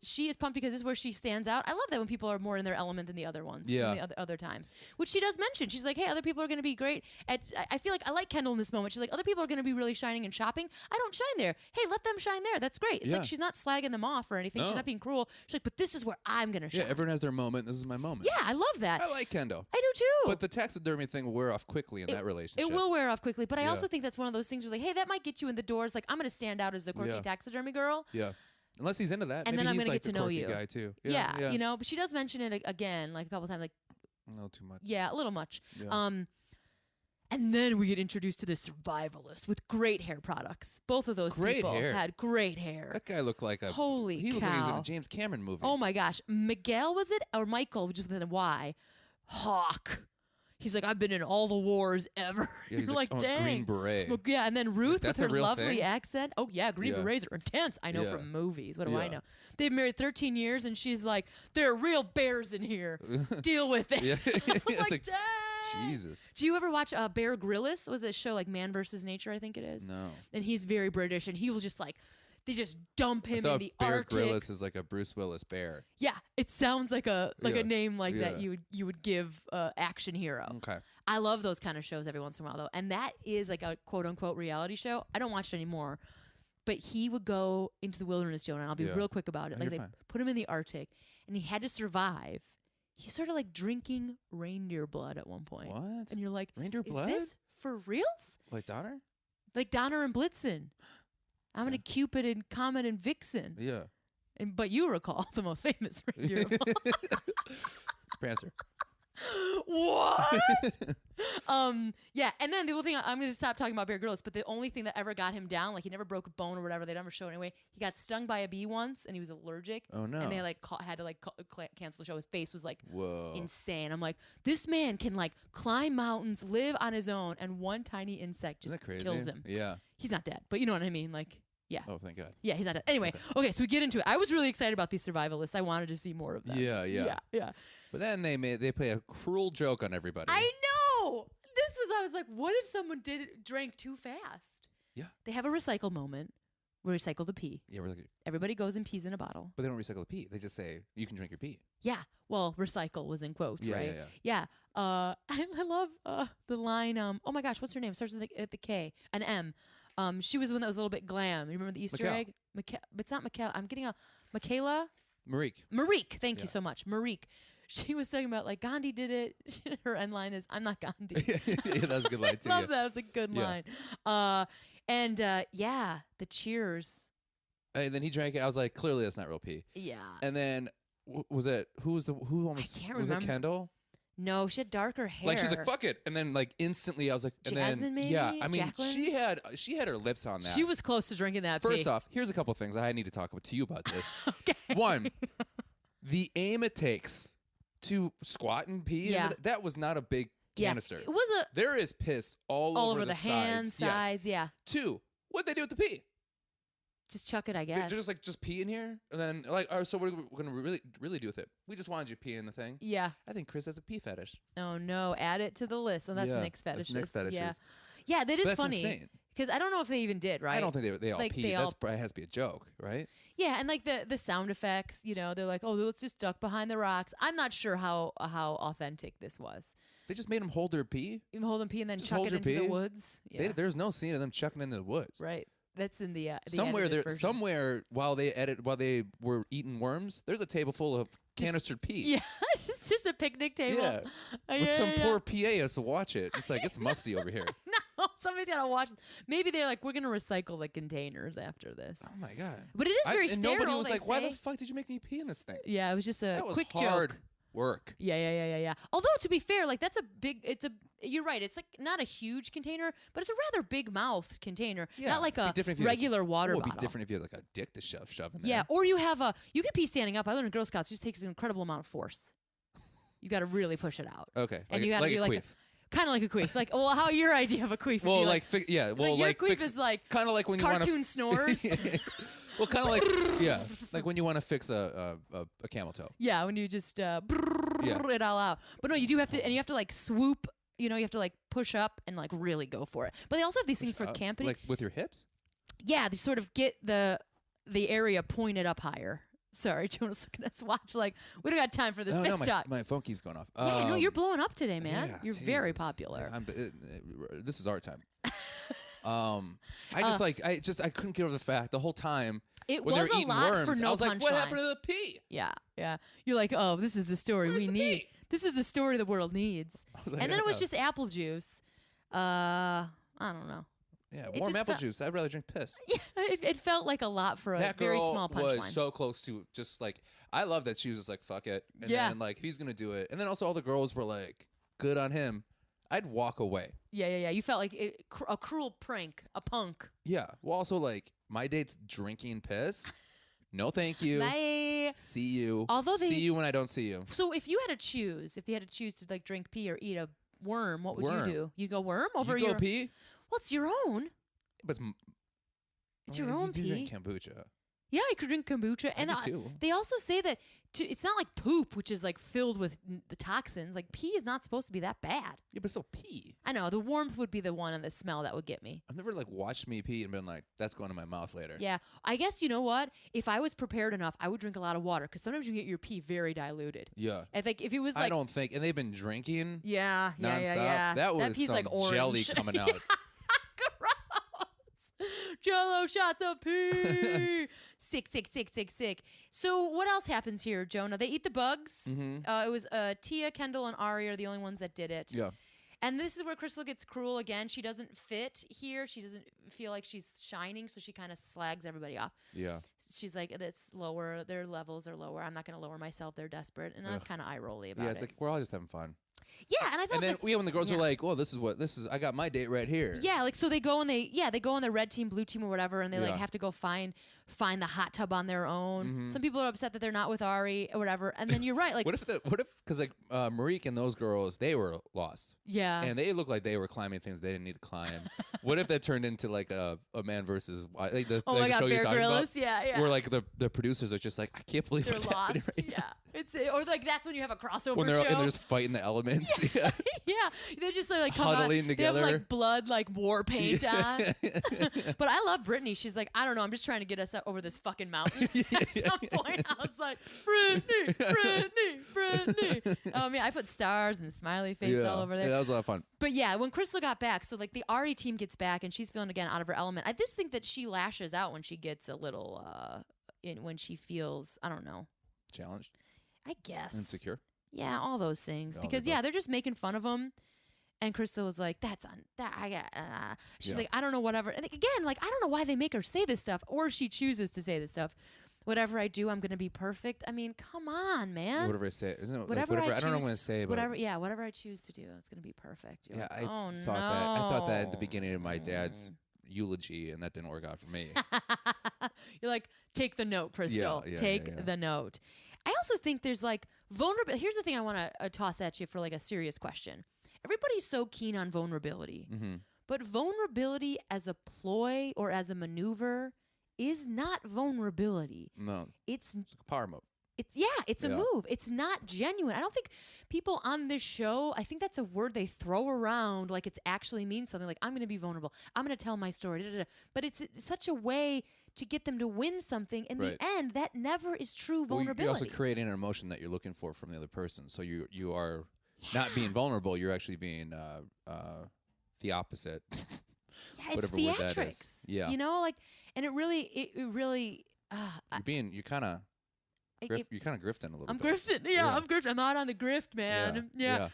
She is pumped because this is where she stands out. I love that when people are more in their element than the other ones. Yeah. Than the other times. Which she does mention. She's like, hey, other people are going to be great. I feel like I like Kendall in this moment. She's like, other people are going to be really shining and shopping. I don't shine there. Hey, let them shine there. That's great. It's like she's not slagging them off or anything. No. She's not being cruel. She's like, but this is where I'm going to shine. Yeah, everyone has their moment. This is my moment. Yeah, I love that. I like Kendall. I do too. But the taxidermy thing will wear off quickly in that relationship. It will wear off quickly. But I also think that's one of those things where like, hey, that might get you in the doors. Like, I'm going to stand out as the quirky taxidermy girl. Yeah. Unless he's into that. And Maybe then I'm he's going to like get to the know quirky you. guy too. Yeah, you know, but she does mention it again, like a couple times, like a little too much. Yeah, a little much. Yeah. And then we get introduced to the survivalist with great hair products. Both of those people had great hair. That guy looked like he looked like he was in a James Cameron movie. Oh my gosh. Miguel was it? Or Michael, which was with a Y. Hawk. He's like, I've been in all the wars ever. Yeah, You're like, dang. Green Beret. Well, yeah, and then Ruth with her lovely thing? accent. Oh, yeah, Green Berets are intense. I know from movies. What do I know? They've married 13 years, and she's like, there are real bears in here. Deal with it. Yeah. I was like, dang. Jesus. Do you ever watch Bear Grylls? Was it a show like Man versus Nature, I think it is? No. And he's very British, and he will just like, they just dump him in the Bear Arctic. Grylls is like a Bruce Willis bear. Yeah, it sounds like a name like that you would give action hero. Okay. I love those kind of shows every once in a while though, and that is like a quote unquote reality show. I don't watch it anymore, but he would go into the wilderness, Jonah. And I'll be real quick about it. No, like they put him in the Arctic, and he had to survive. He started like drinking reindeer blood at one point. What? And you're like, reindeer blood? Is this for reals? Like Donner? Like Donner and Blitzen. I'm gonna Cupid and Comet and Vixen. Yeah. But you recall the most famous reindeer of all. It's Prancer. What? Yeah, and then the whole thing, I'm going to stop talking about Bear Grylls, but the only thing that ever got him down, like he never broke a bone or whatever, they never showed anyway, he got stung by a bee once, and he was allergic. Oh, no. And they like had to cancel the show. His face was like Whoa. insane. I'm like, this man can like climb mountains, live on his own, and one tiny insect just kills him. Yeah. He's not dead, but you know what I mean? Like, Yeah. Oh, thank God. Yeah, he's not dead. Anyway, okay, so we get into it. I was really excited about these survivalists. I wanted to see more of them. Yeah. But then they play a cruel joke on everybody. I know. I was like, what if someone drank too fast? Yeah. They have a recycle moment. We recycle the pee. Yeah, Everybody goes and pees in a bottle. but they don't recycle the pee. They just say you can drink your pee. Yeah. Well, recycle was in quotes, Yeah, right? yeah. I love the line. Oh my gosh, what's her name? Starts with the K, an M. She was the one that was a little bit glam. You remember the Easter egg? But it's not Michaela. I'm getting Michaela. Marique. Thank you so much, Marique. She was talking about like Gandhi did it. Her end line is, "I'm not Gandhi." Yeah, that was a good line too. I love that. It was a good line. The cheers. And then he drank it. I was like, clearly that's not real pee. Yeah. And then who almost? I can't was remember. it Kendall? No, she had darker hair. Like she's like, fuck it, and then like instantly I was like, and Jasmine, then maybe? yeah, I mean Jacqueline? she had her lips on that. She was close to drinking that. First off, here's a couple things I need to talk to you about this. Okay. One, the aim it takes to squat and pee. Yeah. That was not a big canister. It was There is piss all over the hands, sides. Yes. Yeah. Two, what'd they do with the pee? Just chuck it, I guess. They're just pee in here, and then like, all right, so what are we gonna really do with it? We just wanted you to pee in the thing. Yeah. I think Chris has a pee fetish. Oh no, add it to the list. Oh, that's Nick's fetishes. That's Nick's fetishes. Yeah, that is That's funny. insane. Because I don't know if they even did, right? I don't think they all Like, peed. That probably has to be a joke, right? Yeah, and like the sound effects, they're like, oh, let's just duck behind the rocks. I'm not sure how authentic this was. They just made them hold their pee. You hold them pee and then Just chuck hold it your into the pee? woods. Yeah. There's no scene of them chucking into the woods. Right. That's in the somewhere version. Somewhere while they were eating worms, there's a table full of canistered pee. Yeah, it's just a picnic table. Yeah, with some poor PA has to watch it. It's like it's musty over here. No, somebody's got to watch this. Maybe they're like, we're gonna recycle the containers after this. Oh my God! But it is very and sterile. nobody was like, "Why say. the fuck did you make me pee in this thing?" Yeah, it was just a That was quick hard joke. work. Yeah. Although to be fair, like you're right. It's like not a huge container, but it's a rather big mouth container. Yeah, Not like a regular water bottle. It bottle. would be different if you had like a dick to shove in there. Yeah, or you can pee standing up. I learned in Girl Scouts. It just takes an incredible amount of force. You got to really push it out. Okay. And you got to like be a like queef. Kind of like a queef. Like, well, how your idea of a queef? Well, would be your queef fix, is like kind of like when you cartoon snores. Well, kind of like when you want to fix a camel toe. Yeah, when you just it all out. But no, you do have to, and you have to like swoop. You have to like push up and like really go for it. But they also have these things for camping. Like with your hips? Yeah, they sort of get the area pointed up higher. Sorry, Jonah's looking at his watch like, we don't got time for this. Let's talk. My phone keeps going off. Yeah, no, you're blowing up today, man. Yeah, you're Jesus. very popular. This is our time. I couldn't get over the fact the whole time it when was they're a eating lot worms, for no I was like, what punchline. happened to the pee? Yeah. You're like, oh, this is the story Where's we the need. pee? This is the story the world needs. Like, And then it was just apple juice. I don't know. Yeah, It warm just apple felt- juice. I'd rather drink piss. Yeah, it felt like a lot for a That very girl small was punchline. so close to just like, I love that she was just like, fuck it. And Yeah. then like, he's going to do it. And then also all the girls were like, good on him. I'd walk away. Yeah. You felt like a cruel prank, a punk. Yeah. Well, also like, my date's drinking piss. No, thank you. Bye. See you. Although see you when I don't see you. So if you had to choose, to like drink pee or eat a worm, what would you do? You'd go worm over you your go pee? Well, it's your own. But It's your own you do pee. drink kombucha. Yeah, you could drink kombucha. And do too. they also say that it's not like poop, which is like filled with the toxins. Like pee is not supposed to be that bad. Yeah, but still pee. I know. The warmth would be the one and the smell that would get me. I've never like watched me pee and been like, that's going in my mouth later. Yeah. I guess you know what? If I was prepared enough, I would drink a lot of water because sometimes you get your pee very diluted. Yeah. I think if it was like. I don't think, and they've been drinking Yeah. nonstop. That was pee's some like orange. jelly coming out. Jello shots of pee. Sick. So what else happens here, Jonah? They eat the bugs. Mm-hmm. It was Tia, Kendall, and Ari are the only ones that did it. Yeah. And this is where Crystal gets cruel again. She doesn't fit here. She doesn't feel like she's shining, so she kind of slags everybody off. Yeah. She's like, it's lower. Their levels are lower. I'm not going to lower myself. They're desperate. And I was kind of eye-rolly about it. Yeah, it's like, we're all just having fun. Yeah, and I thought And then when the girls are like, "Oh, this is. I got my date right here." Yeah, like so they go and they go on the red team, blue team, or whatever, and they like have to go find the hot tub on their own. Some people are upset that they're not with Ari or whatever. And then you're right, like what if because like Marique and those girls, they were lost. Yeah, and they looked like they were climbing things they didn't need to climb. What if that turned into like a man versus like the my God, show you're Bear talking Grylls, about? Yeah. Where like the producers are just like, I can't believe They're what's lost. happening right now. It's or like that's when you have a crossover When show. they're just fighting the elements. Yeah. Yeah, they just like come huddling on, together. They have like blood, like war paint on. But I love Brittany. She's like, I don't know, I'm just trying to get us over this fucking mountain. At some point, I was like, Brittany. Oh man, I put stars and smiley face all over there. Yeah, that was a lot of fun. But yeah, when Crystal got back, so like the Ari team gets back and she's feeling again out of her element. I just think that she lashes out when she gets a little, when she feels, I don't know, challenged, I guess, insecure. Yeah, all those things. All because they're just making fun of him. And Crystal was like, "That's on that. I got." She's like, "I don't know, whatever." And again, like, I don't know why they make her say this stuff, or she chooses to say this stuff. Whatever I do, I'm gonna be perfect. I mean, come on, man. Whatever I say, isn't it? Whatever, I don't know what I'm gonna say, but whatever I choose to do, it's gonna be perfect. You're yeah, like, I thought that at the beginning of my dad's eulogy, and that didn't work out for me. You're like, take the note, Crystal. Take the note. I also think there's like vulnerability. Here's the thing I want to toss at you for like a serious question. Everybody's so keen on vulnerability, but vulnerability as a ploy or as a maneuver is not vulnerability. No, it's like a power move. It's a move. It's not genuine. I don't think people on this show, I think that's a word they throw around like it actually means something. Like, I'm going to be vulnerable. I'm going to tell my story. Da, da, da. But it's such a way to get them to win something. In the end, that never is true vulnerability. You're also creating an emotion that you're looking for from the other person. So you are not being vulnerable. You're actually being the opposite. Yeah, it's theatrics. Yeah. You know, like, and it really, you're kind of grifting a little bit. I'm grifting. Yeah, I'm grifting. I'm out on the grift, man. Yeah.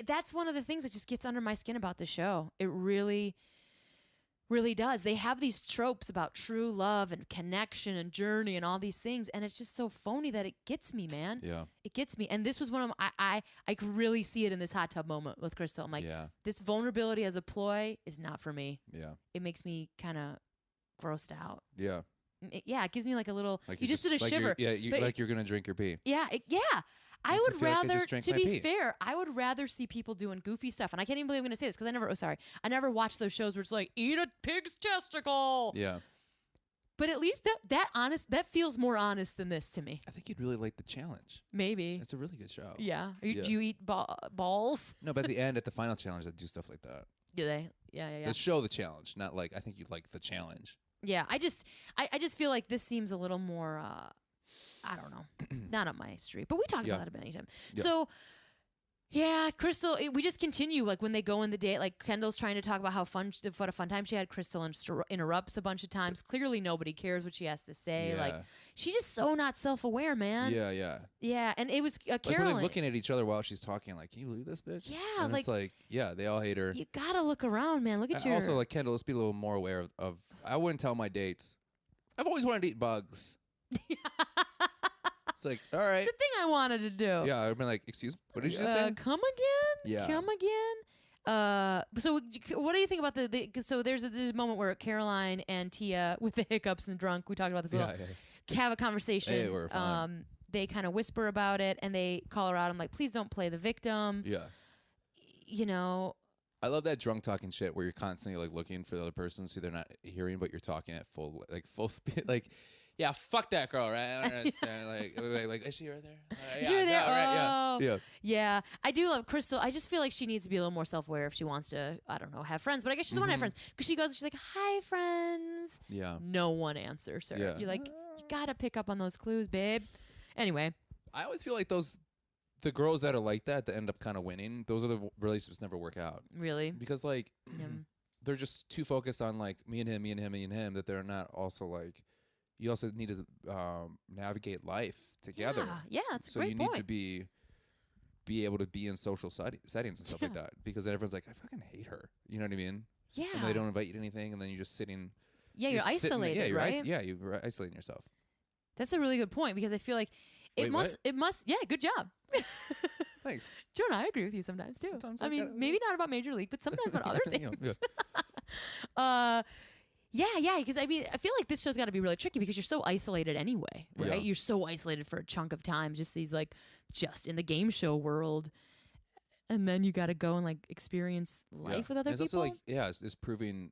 That's one of the things that just gets under my skin about the show. It really, really does. They have these tropes about true love and connection and journey and all these things, and it's just so phony that it gets me, man. Yeah. It gets me. And this was one of I could really see it in this hot tub moment with Crystal. I'm like, this vulnerability as a ploy is not for me. Yeah. It makes me kind of grossed out. Yeah. It gives me like a little. Like you just did a shiver. Like you're gonna drink your pee. Yeah, I would rather, to be pee. fair, I would rather see people doing goofy stuff. And I can't even believe I'm going to say this because I never watched those shows where it's like, eat a pig's testicle. Yeah. But at least that feels more honest than this to me. I think you'd really like the challenge. Maybe. It's a really good show. Yeah. Do you eat balls? No, but at the final challenge, they do stuff like that. Do they? Yeah. They show the challenge, not like, I think you'd like the challenge. Yeah. I just feel like this seems a little more, I don't know, not up my street. But we talked about that a bit anytime. Yeah. So, yeah, Crystal, we just continue. Like when they go in the date, like Kendall's trying to talk about what a fun time she had. Crystal interrupts a bunch of times. Clearly nobody cares what she has to say. Yeah. Like she's just so not self-aware, man. Yeah. Yeah, and it was Caroline. Like, we're looking at each other while she's talking. Like, can you believe this bitch? Yeah, and it's like, they all hate her. You gotta look around, man. Look at you. Also, like Kendall, let's be a little more aware of. I wouldn't tell my dates. I've always wanted to eat bugs. It's like, all right. It's the thing I wanted to do. Yeah, I've been like, excuse me, what did you just say? Come again? Yeah. Come again? So what do you think about so there's a moment where Caroline and Tia, with the hiccups and the drunk, we talked about this a little, have a conversation. Hey, we're fine. They kind of whisper about it, and they call her out. I'm like, please don't play the victim. Yeah. You know. I love that drunk talking shit where you're constantly like looking for the other person so they're not hearing, but you're talking at full speed. Like, yeah, fuck that girl, right? I don't understand. like, is she right there? Yeah, you're there. Right, yeah. I do love Crystal. I just feel like she needs to be a little more self-aware if she wants to, I don't know, have friends. But I guess she doesn't want to have friends because she's like, hi, friends. Yeah. No one answers her. Yeah. You're like, you gotta pick up on those clues, babe. Anyway. I always feel like the girls that are like that end up kind of winning, those are the relationships never work out. Really? Because like they're just too focused on like me and him that they're not also like, you also need to navigate life together. Yeah, that's a great point. So you need to be able to be in social settings and stuff like that, because then everyone's like, I fucking hate her. You know what I mean? Yeah. And they don't invite you to anything, and then you're just sitting. Yeah, you're isolated, right? You're isolating yourself. That's a really good point, because I feel like it must. Yeah, good job. Thanks. Jonah, I agree with you sometimes too. Sometimes I mean, maybe not about Major League, but sometimes about other things. Yeah, because I mean, I feel like this show's got to be really tricky because you're so isolated anyway, right? Yeah. You're so isolated for a chunk of time, just in the game show world, and then you got to go and like experience life with other it's people. Also like, it's proving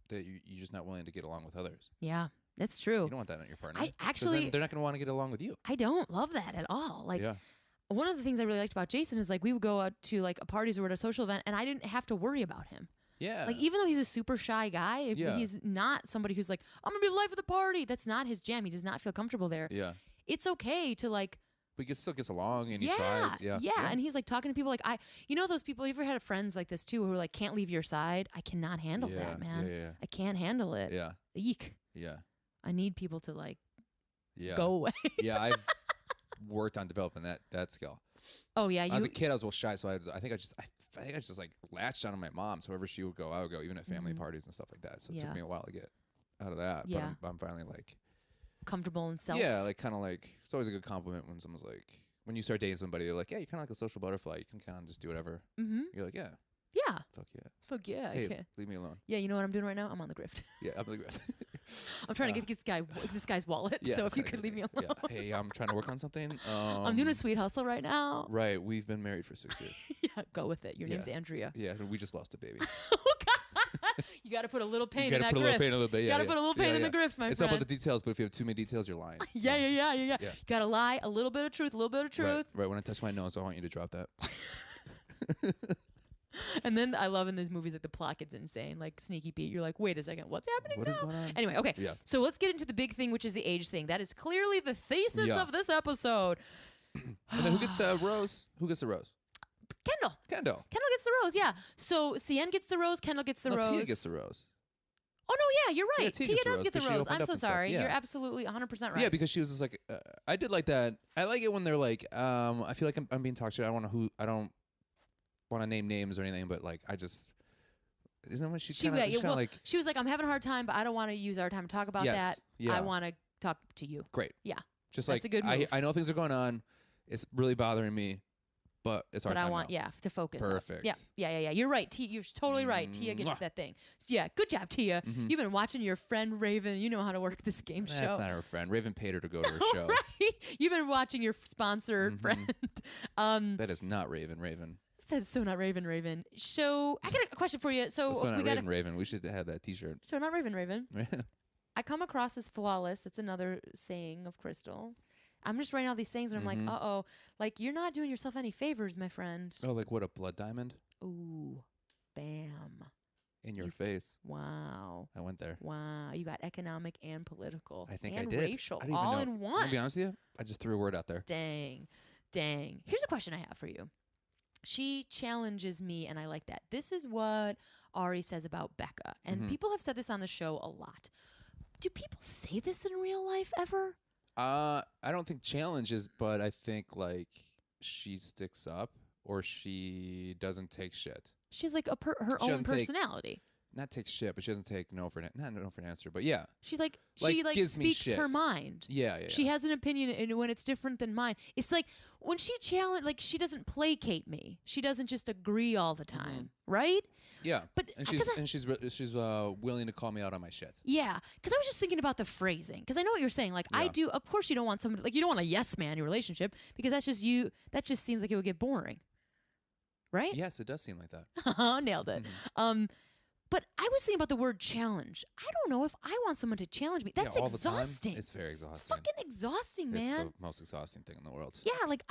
that you're just not willing to get along with others. Yeah, that's true. You don't want that in your partner. I actually, they're not going to want to get along with you. I don't love that at all. Like, one of the things I really liked about Jason is like we would go out to like parties or at a social event, and I didn't have to worry about him. Yeah. Like, even though he's a super shy guy, he's not somebody who's like, I'm going to be the life of the party. That's not his jam. He does not feel comfortable there. Yeah. It's okay to like. But he still gets along and he tries. Yeah. And he's like talking to people like those people, you ever had friends like this too who are like, can't leave your side? I cannot handle that, man. Yeah. I can't handle it. Yeah. Eek. Yeah. I need people to like go away. Yeah, I've worked on developing that skill. Oh, yeah. As a kid, I was a little shy, so I think I just like latched onto my mom. So wherever she would go, I would go, even at family parties and stuff like that. So it took me a while to get out of that. Yeah. But I'm finally like comfortable in self. Yeah, like kind of like it's always a good compliment when someone's like, when you start dating somebody, they're like, yeah, you're kind of like a social butterfly. You can kind of just do whatever. Mm-hmm. You're like, yeah. Yeah. Fuck yeah. Hey, I can't. Leave me alone. Yeah, you know what I'm doing right now? I'm on the grift. Yeah, I'm on the grift. I'm trying to get this guy's wallet. Yeah, so if you could leave me alone. Yeah. Hey, I'm trying to work on something. I'm doing a sweet hustle right now. Right. We've been married for 6 years. Yeah, go with it. Your name's Andrea. Yeah, we just lost a baby. Oh, God. You got to put a little pain in that grift. You got to put a little pain in the grift, my friend. It's not about the details, but if you have too many details, you're lying. Yeah. You got to lie, a little bit of truth, Right. When I touch my nose, I want you to drop that. And then I love in these movies like the plot gets insane, like Sneaky Pete. You're like, wait a second, what's happening What now? is going on? Anyway, okay. Yeah. So let's get into the big thing, which is the age thing. That is clearly the thesis of this episode. And then who gets the rose? Who gets the rose? Kendall. Kendall gets the rose, yeah. So Cien gets the rose, Kendall gets the rose. Tia gets the rose. Oh, no, yeah, you're right. Yeah, Tia does get the rose. I'm so sorry. Yeah. You're absolutely 100% right. Yeah, because she was just like, I did like that. I like it when they're like, I feel like I'm being talked to. I don't want to name names or anything, but like, isn't that when she kind of like... She was like, I'm having a hard time, but I don't want to use our time to talk about that. Yeah. I want to talk to you. Great. Yeah. Just that's like, a good move. I know things are going on. It's really bothering me, but it's our time. But I want, to focus. Perfect. Yeah. You're right. You're totally right. Tia gets that thing. So yeah, good job, Tia. Mm-hmm. You've been watching your friend Raven. You know how to work this game show. That's not her friend. Raven paid her to go to her show. Right. You've been watching your sponsored friend. That is not Raven. That's so not Raven. So I got a question for you. So not Raven. We should have that T-shirt. So not Raven. I come across as flawless. That's another saying of Crystal. I'm just writing all these sayings and I'm like, uh-oh. Like, you're not doing yourself any favors, my friend. Oh, like what, a blood diamond? Ooh. Bam. In your face. Wow. I went there. Wow. You got economic and political. I think and I did. Racial. All in one. To be honest with you, I just threw a word out there. Dang. Here's a question I have for you. She challenges me, and I like that. This is what Ari says about Becca. And people have said this on the show a lot. Do people say this in real life ever? I don't think challenges, but I think like she sticks up or she doesn't take shit. She's like her own personality. Not take shit, but she doesn't take no for an answer. But yeah, she speaks her mind. Yeah. She has an opinion, and when it's different than mine, it's like when she she doesn't placate me. She doesn't just agree all the time, right? Yeah, but she's willing to call me out on my shit. Yeah, because I was just thinking about the phrasing. Because I know what you're saying. Like I do. Of course, you don't want somebody you don't want a yes man in your relationship because that's just you. That just seems like it would get boring, right? Yes, it does seem like that. Nailed it. But I was thinking about the word challenge. I don't know if I want someone to challenge me. That's exhausting. It's very exhausting. It's fucking exhausting, man. It's the most exhausting thing in the world. Yeah, like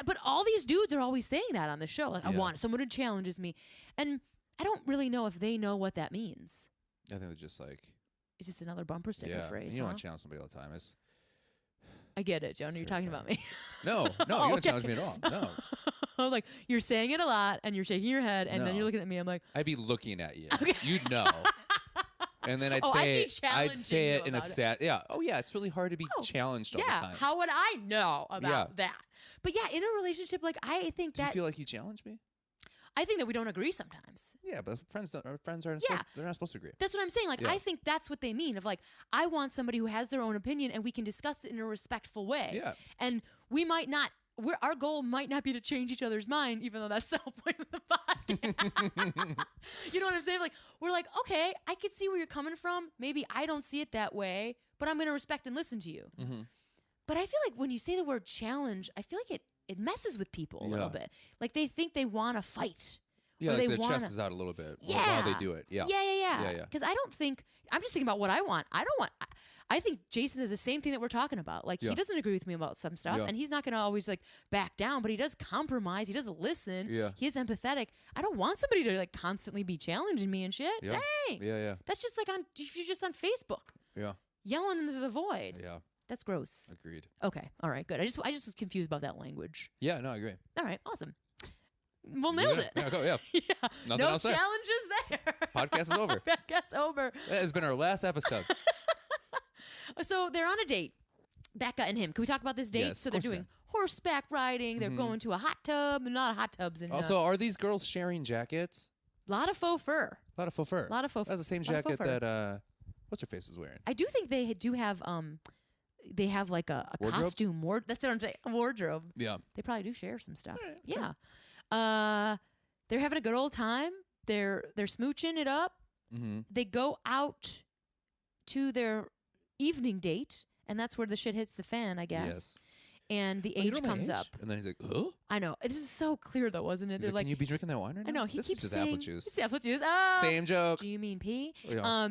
but all these dudes are always saying that on the show. Like I want someone who challenges me, and I don't really know if they know what that means. I think they're just like it's just another bumper sticker phrase. You don't want to challenge somebody all the time. I get it, Jonah. You're talking about me. No, you don't challenge me at all. No. Like you're saying it a lot, and you're shaking your head, and then you're looking at me. I'm like, I'd be looking at you. Okay. You'd know. And then I'd say it in a sad. Yeah. Oh yeah, it's really hard to be challenged all the time. Yeah. How would I know about that? But yeah, in a relationship, like I think Do you feel like you challenge me? I think that we don't agree sometimes. Yeah, but friends aren't they're not supposed to agree. That's what I'm saying. Like I think that's what they mean of like I want somebody who has their own opinion and we can discuss it in a respectful way. Yeah. And we might not our goal might not be to change each other's mind, even though that's the whole point of the podcast. You know what I'm saying? Like, we're like, okay, I can see where you're coming from. Maybe I don't see it that way, but I'm going to respect and listen to you. Mm-hmm. But I feel like when you say the word challenge, I feel like it messes with people a little bit. Like they think they want to fight. Yeah, like their chest is out a little bit while they do it. Yeah. Yeah. Because I'm just thinking about what I want. I think Jason is the same thing that we're talking about. Like, he doesn't agree with me about some stuff, and he's not going to always, like, back down, but he does compromise. He doesn't listen. Yeah. He is empathetic. I don't want somebody to, like, constantly be challenging me and shit. Yeah. Dang. Yeah. That's just like if you're just on Facebook. Yeah. Yelling into the void. Yeah. That's gross. Agreed. Okay. All right. Good. I just was confused about that language. Yeah. No, I agree. All right. Awesome. Well, nailed it. Yeah, go, yeah. Nothing no challenges there. Podcast is over. Podcast over. That has been our last episode. So they're on a date, Becca and him. Can we talk about this date? Yes, so they're doing horseback riding. They're going to a hot tub. And a lot of hot tubs. Also, are these girls sharing jackets? A lot of faux fur. A lot of faux fur. That's the same jacket that what's her face was wearing. I do think they do have they have like a costume that's what I'm saying. A wardrobe. Yeah. They probably do share some stuff. Right, yeah. Sure. They're having a good old time. They're smooching it up. Mm-hmm. They go out to their evening date, and that's where the shit hits the fan, I guess. Yes. And the age comes up. And then he's like, oh? I know. This is so clear, though, wasn't it? They're like, can you be drinking that wine right now? I know. He this keeps is just saying, apple juice. It's apple juice. Oh, same joke. Do you mean pee? Yeah.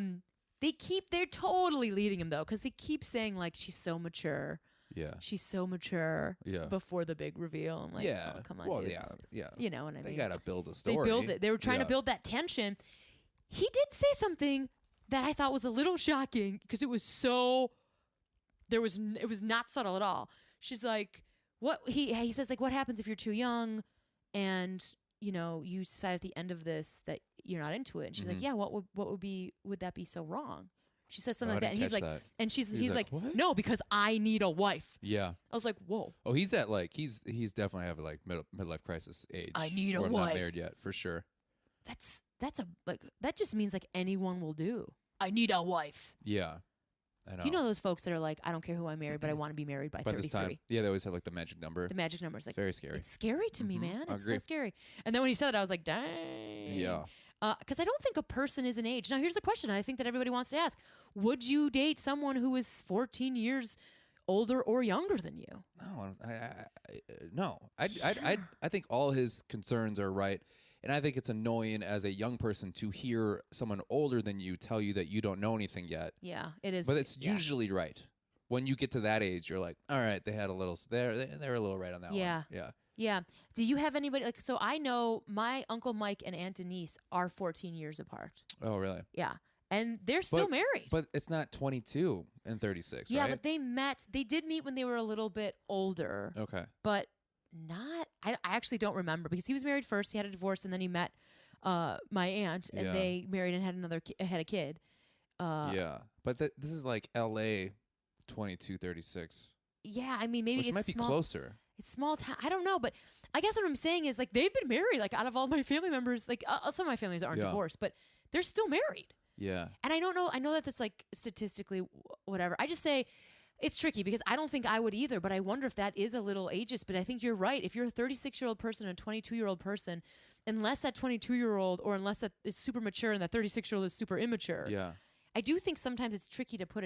They're totally leading him, though, because they keep saying, like, she's so mature. Yeah. She's so mature before the big reveal. I'm like, oh, come on. Well, yeah. You know what I mean? They got to build a story. They build it. They were trying to build that tension. He did say something that I thought was a little shocking because it was so... it was not subtle at all. She's like, what he says, like, what happens if you're too young and, you know, you decide at the end of this that you're not into it? And she's like, yeah, would that be so wrong? She says something like that, and he's like, and he's like, what? No, because I need a wife. Yeah. I was like, whoa. Oh, he's at like he's definitely having like midlife crisis age. I need a wife. I'm not married yet, for sure. That just means like anyone will do. I need a wife. Yeah. I know. You know those folks that are like, I don't care who I marry, but I want to be married by 33. This time, yeah, they always have like the magic number. The magic number is like, it's very scary. It's scary to me, man. It's so scary. And then when he said that, I was like, dang. Yeah. Because I don't think a person is an age. Now, here's the question I think that everybody wants to ask. Would you date someone who is 14 years older or younger than you? No. I think all his concerns are right. And I think it's annoying as a young person to hear someone older than you tell you that you don't know anything yet. Yeah, it is. But it's usually right. When you get to that age, you're like, all right, they're a little right on that one. Yeah. Yeah. Do you have anybody like? So I know my Uncle Mike and Aunt Denise are 14 years apart. Oh, really? Yeah, and they're still married. But it's not 22 and 36. Yeah, right? but they did meet when they were a little bit older. Okay. But not. I actually don't remember because he was married first. He had a divorce, and then he met my aunt, and they married and had a kid. Yeah, but this is like L.A. 22, 36. Yeah, I mean maybe it might be closer. It's small town. I don't know, but I guess what I'm saying is like they've been married. Like out of all my family members, like some of my families aren't divorced, but they're still married. Yeah. And I don't know. I know that that's like statistically whatever. I just say it's tricky because I don't think I would either. But I wonder if that is a little ageist. But I think you're right. If you're a 36-year-old person and a 22-year-old person, unless that 22-year-old or unless that is super mature and that 36-year-old is super immature. Yeah. I do think sometimes it's tricky to put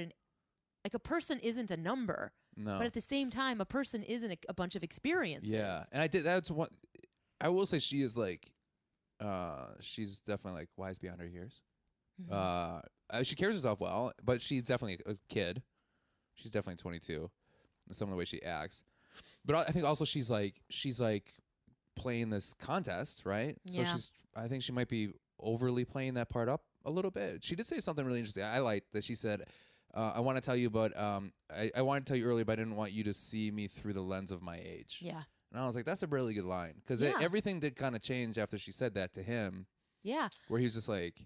like a person isn't a number. No. But at the same time, a person isn't a bunch of experiences. Yeah. And that's what I will say. She is like, she's definitely like wise beyond her years. Mm-hmm. She carries herself well, but she's definitely a kid. She's definitely 22. Some of the way she acts. But I think also she's like playing this contest, right? Yeah. So I think she might be overly playing that part up a little bit. She did say something really interesting. I liked that she said, I want to tell you, but I wanted to tell you earlier, but I didn't want you to see me through the lens of my age. Yeah. And I was like, that's a really good line. Because everything did kind of change after she said that to him. Yeah. Where he was just like,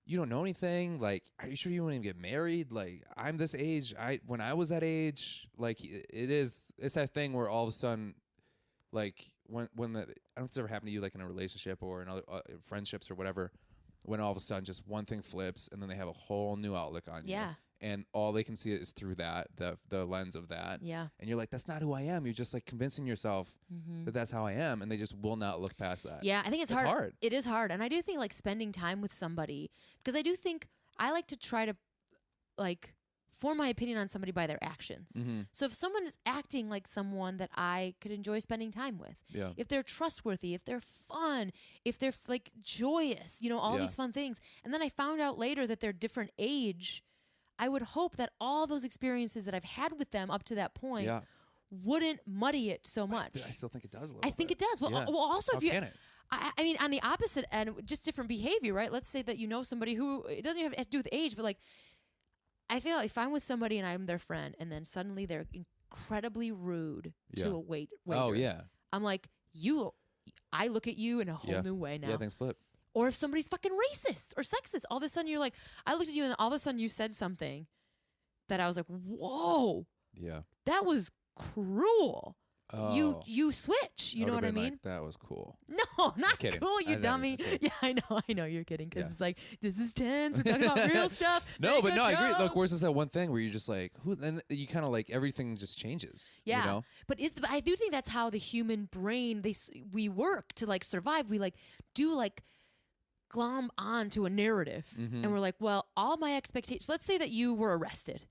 you don't know anything. Like, are you sure you want to get married? Like, I'm this age. When I was that age, like, it's that thing where all of a sudden, like, when I don't know if it's ever happened to you, like in a relationship or in other friendships or whatever, when all of a sudden just one thing flips and then they have a whole new outlook on you. Yeah. and all they can see is through that, the lens of that. Yeah. And you're like, that's not who I am. You're just like convincing yourself that that's how I am, and they just will not look past that. Yeah, I think it's hard. It is hard. And I do think like spending time with somebody, because I do think I like to try to like form my opinion on somebody by their actions. So if someone is acting like someone that I could enjoy spending time with, if they're trustworthy, if they're fun, if they're like joyous, you know, all these fun things, and then I found out later that they're different age, I would hope that all those experiences that I've had with them up to that point wouldn't muddy it so much. I still think it does a little I think it does. Well, also if you... can it? I mean, on the opposite end, just different behavior, right? Let's say that you know somebody who, it doesn't even have to do with age, but like, I feel like if I'm with somebody and I'm their friend, and then suddenly they're incredibly rude to a waiter. Oh, yeah. I'm like, I look at you in a whole new way now. Yeah, things flip. Or if somebody's fucking racist or sexist, all of a sudden you're like, I looked at you and all of a sudden you said something that I was like, whoa. Yeah. That was cruel. Oh. You switch. You know what I mean? Like, that was cool. No, not cool, you dummy. Yeah, I know you're kidding, because it's like, this is tense. We're talking about real stuff. No, but no, I agree. Look, where's this that one thing where you're just like, who? And you kind of like everything just changes. Yeah, you know? But I do think that's how the human brain we work to like survive. We like do like glom onto a narrative, and we're like, well, all my expectations. Let's say that you were arrested.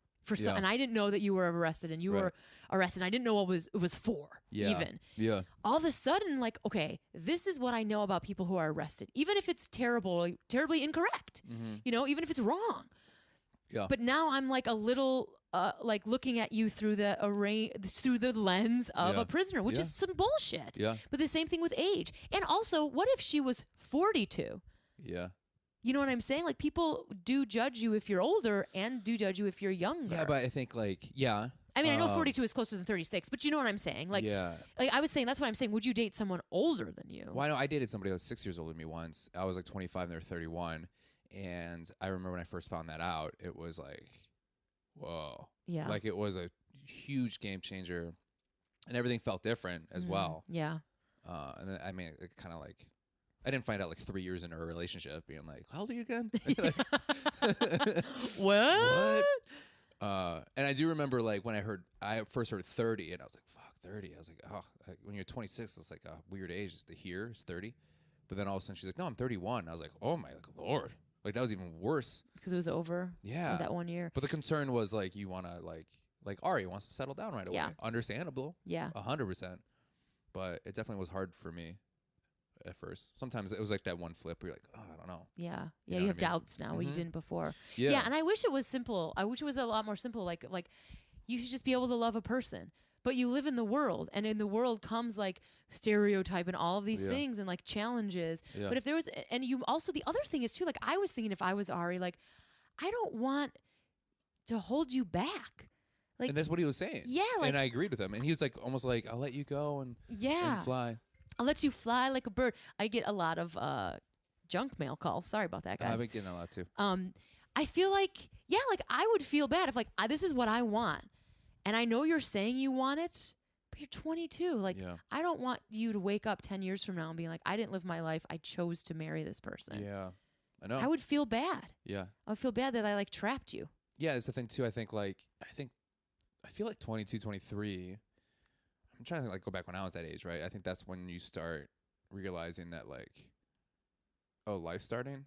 And I didn't know that you were arrested, and you were arrested. And I didn't know what it was for, even. Yeah. All of a sudden, like, okay, this is what I know about people who are arrested, even if it's terribly incorrect, you know, even if it's wrong. Yeah. But now I'm like a little, like looking at you through the lens of a prisoner, which is some bullshit. Yeah. But the same thing with age. And also, what if she was 42? Yeah. You know what I'm saying? Like, people do judge you if you're older and do judge you if you're younger. Yeah, but I think, like, I mean, I know 42 is closer than 36, but you know what I'm saying? Like, like I was saying, that's what I'm saying. Would you date someone older than you? Well, I know I dated somebody that was 6 years older than me once. I was like 25 and they were 31. And I remember when I first found that out, it was like, whoa. Yeah. Like, it was a huge game changer. And everything felt different as well. Yeah. And then, I mean, it kind of like... I didn't find out like 3 years into a relationship being like, how old are you again? What? And I do remember like when I first heard 30 and I was like, fuck, 30. I was like, oh, when you're 26, it's like a weird age to hear. It's 30. But then all of a sudden she's like, no, I'm 31. I was like, oh my Lord. Like that was even worse. Because it was over. Yeah. That 1 year. But the concern was like, you want to like Ari wants to settle down right away. Yeah. Understandable. Yeah. 100%. But it definitely was hard for me. At first, sometimes it was like that one flip where you're like, oh, I don't know. Yeah, you have doubts now where you didn't before. Yeah, and I wish it was simple. I wish it was a lot more simple. Like you should just be able to love a person. But you live in the world, and in the world comes like stereotype and all of these things and like challenges. Yeah. But if there was, and you also, the other thing is too, like I was thinking if I was Ari, like I don't want to hold you back. Like, and that's what he was saying. Yeah, like, and I agreed with him. And he was like almost like, I'll let you go and fly. I'll let you fly like a bird. I get a lot of junk mail calls. Sorry about that, guys. I've been getting a lot too. I feel like, like I would feel bad if like this is what I want, and I know you're saying you want it, but you're 22. Like I don't want you to wake up 10 years from now and be like, I didn't live my life. I chose to marry this person. Yeah, I know. I would feel bad. Yeah, I would feel bad that I like trapped you. Yeah, it's the thing too. I feel like 22, 23. I'm trying to like go back when I was that age, right? I think that's when you start realizing that like, oh, life's starting.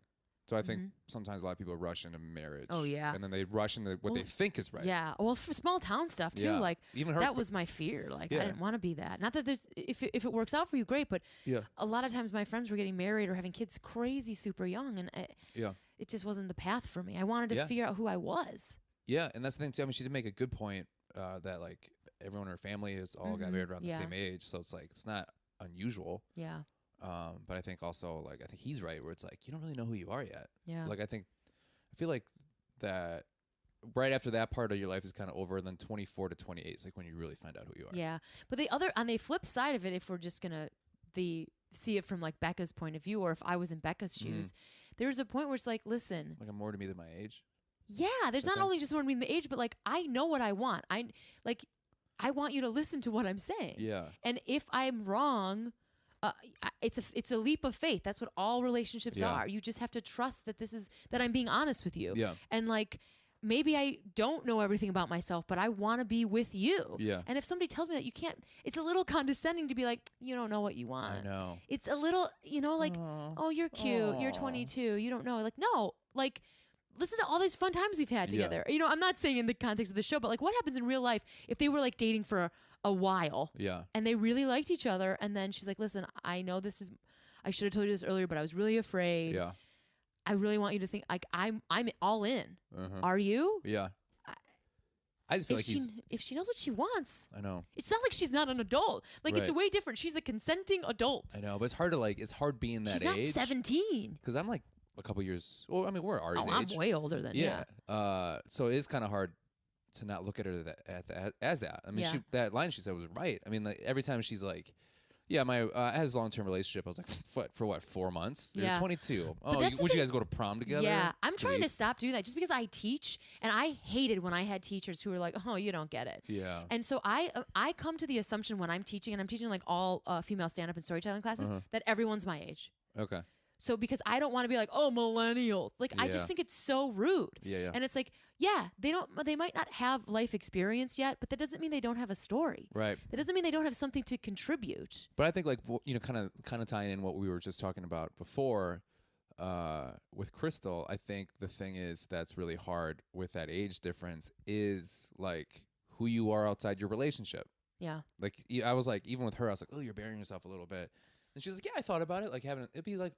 So I think sometimes a lot of people rush into marriage. Oh yeah, and then they rush into what they think is right. Yeah, well, for small town stuff too, like even that was my fear. Like I didn't want to be that. Not that there's if it works out for you, great. But a lot of times my friends were getting married or having kids crazy super young, and it just wasn't the path for me. I wanted to figure out who I was. Yeah, and that's the thing too. I mean, she did make a good point that like. Everyone in her family is all got married around the same age, so it's like it's not unusual. Yeah. But I think also like I think he's right where it's like you don't really know who you are yet. Yeah. Like I feel like that right after that part of your life is kind of over, and then 24 to 28 is like when you really find out who you are. Yeah. But on the flip side of it, if we're just gonna see it from like Becca's point of view, or if I was in Becca's shoes, there's a point where it's like, listen, like I'm more to me than my age. Yeah. There's not only just more to me than the age, but like I know what I want. I want you to listen to what I'm saying. Yeah. And if I'm wrong, it's a leap of faith. That's what all relationships are. You just have to trust that that I'm being honest with you. Yeah. And like, maybe I don't know everything about myself, but I want to be with you. Yeah. And if somebody tells me that you can't, it's a little condescending to be like, you don't know what you want. I know. It's a little, like, oh, you're cute. You're 22. You don't know. Like, no, like, listen to all these fun times we've had together. You know, I'm not saying in the context of the show, but like what happens in real life if they were like dating for a while and they really liked each other. And then she's like, listen, I know I should have told you this earlier, but I was really afraid. Yeah. I really want you to think like I'm all in. Are you? Yeah. I just feel like if she knows what she wants. I know. It's not like she's not an adult. Like it's a way different. She's a consenting adult. I know, but it's hard to it's hard being that age. She's not 17. Because I'm like a couple years. Well, I mean, we're our age. I'm way older than So it is kind of hard to not look at her as that. I mean, that line she said was right. I mean, like every time she's like, yeah, I had this long-term relationship. I was like, for what, 4 months? You're 22. Oh, would you guys go to prom together? Yeah, I'm trying to stop doing that just because I teach, and I hated when I had teachers who were like, oh, you don't get it. Yeah. And so I come to the assumption when I'm teaching, and I'm teaching like all female stand-up and storytelling classes, that everyone's my age. Okay. So because I don't want to be like, oh, millennials. Like, I just think it's so rude. Yeah. And it's like, they might not have life experience yet, but that doesn't mean they don't have a story. Right. That doesn't mean they don't have something to contribute. But I think like, kind of tying in what we were just talking about before with Crystal, I think the thing is that's really hard with that age difference is like who you are outside your relationship. Yeah. Like I was like, even with her, I was like, oh, you're burying yourself a little bit. And she was like, yeah, I thought about it. Like it'd be like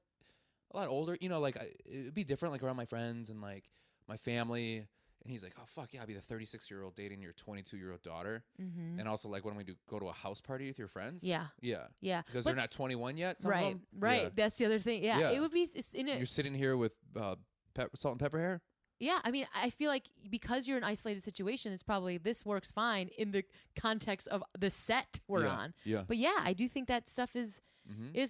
a lot older, like it'd be different, like around my friends and like my family. And he's like, oh fuck yeah, I'll be the 36-year-old dating your 22-year-old daughter. And also like when we go to a house party with your friends. Yeah. Because they're not 21 yet. Right. Yeah. That's the other thing. Yeah. It would be. You're sitting here with salt and pepper hair. Yeah, I mean, I feel like because you're in an isolated situation, it's probably this works fine in the context of the set we're on. Yeah. But yeah, I do think that stuff is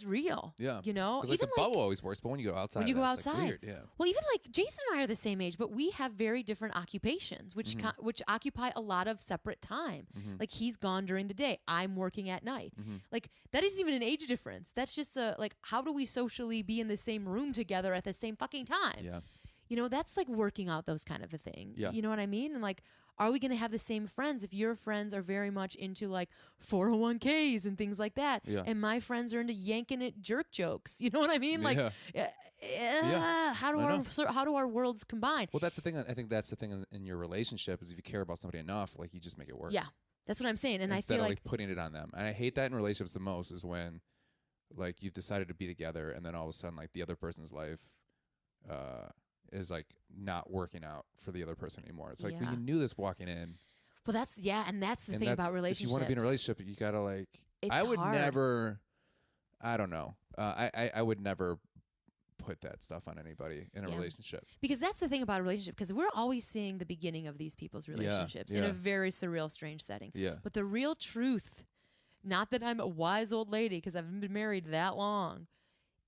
real. Yeah. Because like the bubble always works, but when you go outside, it's like weird. Yeah. Well, even like Jason and I are the same age, but we have very different occupations, which occupy a lot of separate time. Like he's gone during the day, I'm working at night. Like that isn't even an age difference. That's just like how do we socially be in the same room together at the same fucking time? Yeah. That's like working out those kind of a thing. Yeah. You know what I mean? And like, are we going to have the same friends if your friends are very much into like 401ks and things like that? Yeah. And my friends are into yanking it jerk jokes. You know what I mean? Like, how do our worlds combine? Well, that's the thing. I think that's the thing in your relationship is if you care about somebody enough, like you just make it work. Yeah. That's what I'm saying. And instead I feel of like putting it on them. And I hate that in relationships the most is when like you've decided to be together and then all of a sudden like the other person's life, is like not working out for the other person anymore. It's like, well, you knew this walking in. Well, that's the thing about relationships. If you want to be in a relationship, you gotta like. It's I would hard. never. I don't know. I would never put that stuff on anybody in a relationship. Because that's the thing about a relationship. Because we're always seeing the beginning of these people's relationships in a very surreal, strange setting. Yeah. But the real truth, not that I'm a wise old lady because I haven't been married that long,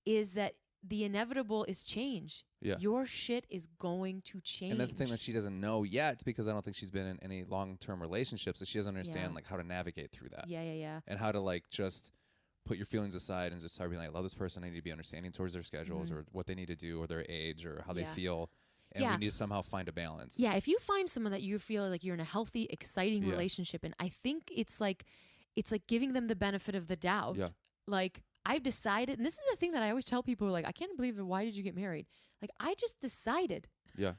is that the inevitable is change. Yeah. Your shit is going to change. And that's the thing that she doesn't know yet because I don't think she's been in any long-term relationships. So she doesn't understand like how to navigate through that. Yeah. And how to like just put your feelings aside and just start being like, I love this person. I need to be understanding towards their schedules or what they need to do or their age or how they feel. And we need to somehow find a balance. Yeah. If you find someone that you feel like you're in a healthy, exciting relationship, and I think it's like giving them the benefit of the doubt. Yeah. Like, I've decided, and this is the thing that I always tell people, like, I can't believe it. Why did you get married? Like, I just decided. Yeah.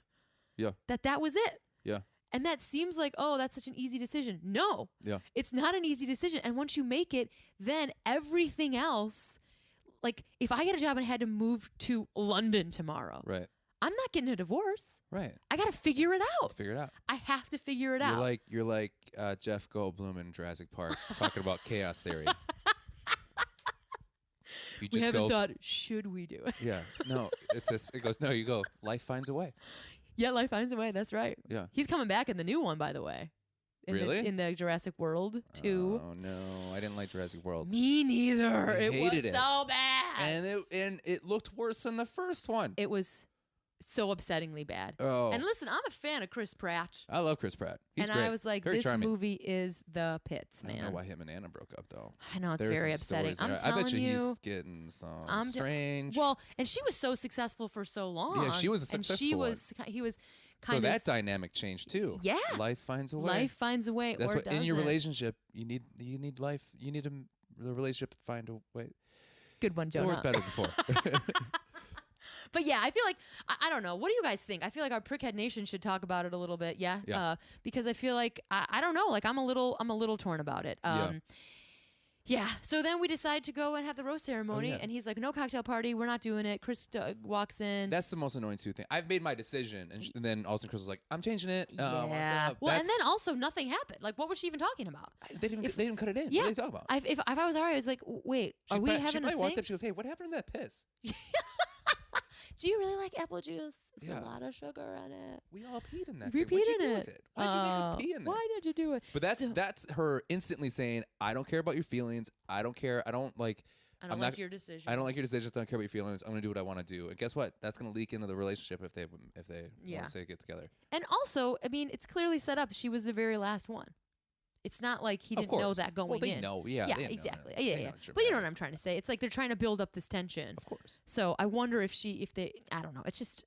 That was it. Yeah. And that seems like, oh, that's such an easy decision. No. Yeah. It's not an easy decision. And once you make it, then everything else, like, if I get a job and I had to move to London tomorrow. Right. I'm not getting a divorce. Right. I got to figure it out. I have to figure it out. You're like Jeff Goldblum in Jurassic Park talking about chaos theory. We haven't thought, should we do it? Yeah. No, it's just, it goes, no, you go, life finds a way. Yeah, life finds a way. That's right. Yeah. He's coming back in the new one, by the way. In the Jurassic World 2. Oh, no. I didn't like Jurassic World. Me neither. I hated it. So bad. And it looked worse than the first one. It was so upsettingly bad. Oh. And listen, I'm a fan of Chris Pratt. I love Chris Pratt. He's great. I was like, very this charming. movie is the pits, man. I don't know why him and Anna broke up, though. I know, it's very upsetting. I'm telling you. I bet you he's getting some strange. Well, and she was so successful for so long. Yeah, she was a successful he was So that dynamic changed too. Yeah. Life finds a way. Life finds a way. That's or what doesn't. in your relationship you need life. You need the relationship to find a way. Good one, Jonah. It worked better before. But yeah, I feel like I don't know. What do you guys think? I feel like our Prickhead Nation should talk about it a little bit. Yeah. Because I feel like I don't know. Like I'm a little torn about it. Yeah. So then we decide to go and have the rose ceremony, and he's like, "No cocktail party. We're not doing it." Chris walks in. That's the most annoying Sue thing. I've made my decision, and then all of a sudden Chris was like, "I'm changing it." Yeah. Well, and then also nothing happened. Like, what was she even talking about? They didn't cut it in. Yeah. What are they talking about? If I was Ari, I was like, "Wait, are we having a thing?" She probably walked up. She goes, "Hey, what happened to that piss?" Do you really like apple juice? It's Yeah. a lot of sugar in it. We all peed in that. We thing. What'd you peed do in with it? Why'd you make us pee in there? Why did you do it? But that's her instantly saying, "I don't care about your feelings. I don't care. I don't like your decision. I don't like your decisions. I don't care about your feelings. I'm gonna do what I want to do." And guess what? That's gonna leak into the relationship if they want to say get together. And also, I mean, it's clearly set up. She was the very last one. It's not like he didn't know that going they in. Know. Yeah, yeah, they know exactly. that. Yeah. But you know what I'm trying to say. It's like they're trying to build up this tension. Of course. So I wonder if they, I don't know. It's just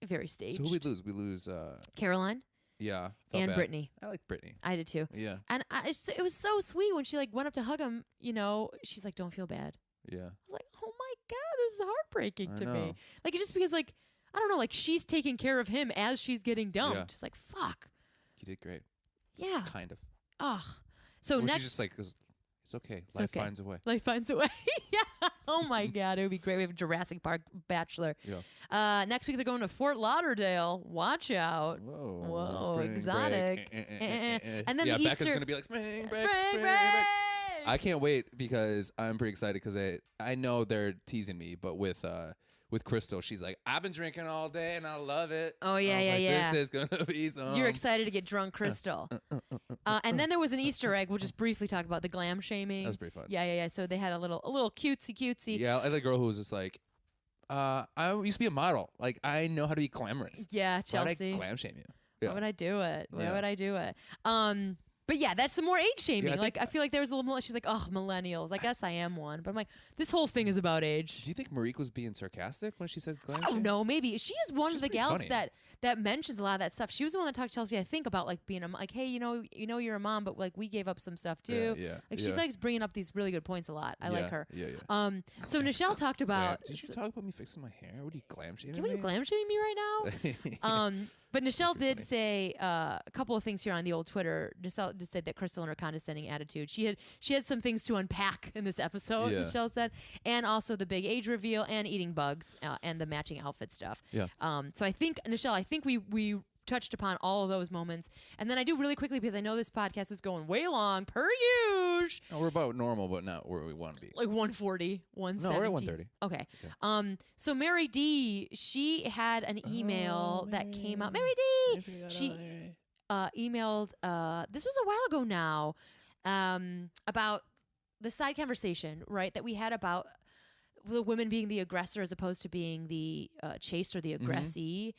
very staged. So who we lose? We lose Caroline. Yeah. And bad. Brittany. I like Brittany. I did too. Yeah. And it was so sweet when she like went up to hug him. You know, she's like, "Don't feel bad." Yeah. I was like, "Oh my God, this is heartbreaking to me." know. Like, it's just because like, I don't know, like she's taking care of him as she's getting dumped. Yeah. It's like, fuck. You did great. Yeah. Kind of. Ugh. So Well, next, she's just like, it's okay. Life finds a way. Life finds a way. Yeah. Oh my God, it would be great. We have Jurassic Park Bachelor. Yeah. Next week they're going to Fort Lauderdale. Watch out. Whoa. Whoa, Spring exotic. break. And then the Becca's Easter. gonna be like spring break. Spring break. I can't wait because I'm pretty excited because I know they're teasing me, but with Crystal, she's like, "I've been drinking all day and I love it." Oh yeah, I was like, yeah. This is gonna be some. You're excited to get drunk, Crystal. And then there was an Easter egg. We'll just briefly talk about the glam shaming. That was pretty fun. Yeah. So they had a little cutesy. Yeah, I had a girl who was just like, I used to be a model. Like, I know how to be glamorous. Yeah, Why Chelsea. would I glam shame you? Yeah. Why would I do it? Why Yeah. would I do it? But yeah, that's some more age shaming. Yeah, I feel like there was a little. She's like, "Oh, millennials." I guess I am one, but I'm like, this whole thing is about age. Do you think Marique was being sarcastic when she said glam I don't shame? know. Maybe she is one She's of the pretty gals funny. that mentions a lot of that stuff. She was the one that talked to Chelsea, I think, about like being like, "Hey, you know, you're a mom, but like we gave up some stuff too." Yeah. Like she's like bringing up these really good points a lot. I like her. Yeah. So Nichelle talked about. Did you talk about me fixing my hair? What are you glam shaming What are you me? glam shaming me right now? But Nichelle did say a couple of things here on the old Twitter. Nichelle just said that Crystal and her condescending attitude. She had some things to unpack in this episode. Yeah. Nichelle said, and also the big age reveal and eating bugs and the matching outfit stuff. Yeah. So I think Nichelle, we touched upon all of those moments, and then I do really quickly because I know this podcast is going way long per usual. No, we're about normal, but not where we want to be. Like 140, 170. No, we're at 130. Okay. So Mary D, she had an email that came out. Mary D, she emailed. This was a while ago now, about the side conversation, right, that we had about the women being the aggressor as opposed to being the chased or the aggressee.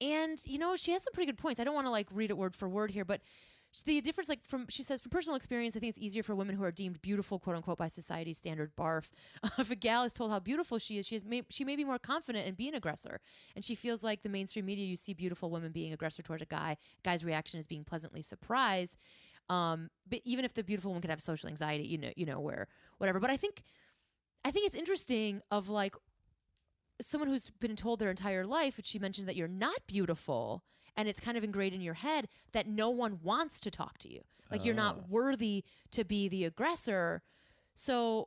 And you know, she has some pretty good points. I don't want to like read it word for word here, but the difference, like she says, from personal experience, I think it's easier for women who are deemed beautiful, quote unquote, by society's standard. Barf. If a gal is told how beautiful she is, she may be more confident in being aggressor, and she feels like the mainstream media, you see beautiful women being aggressor towards a guy's reaction is being pleasantly surprised. But even if the beautiful woman could have social anxiety, you know, where whatever. But I think it's interesting of like someone who's been told their entire life, which she mentioned that you're not beautiful, and it's kind of ingrained in your head that no one wants to talk to you. Like you're not worthy to be the aggressor. So,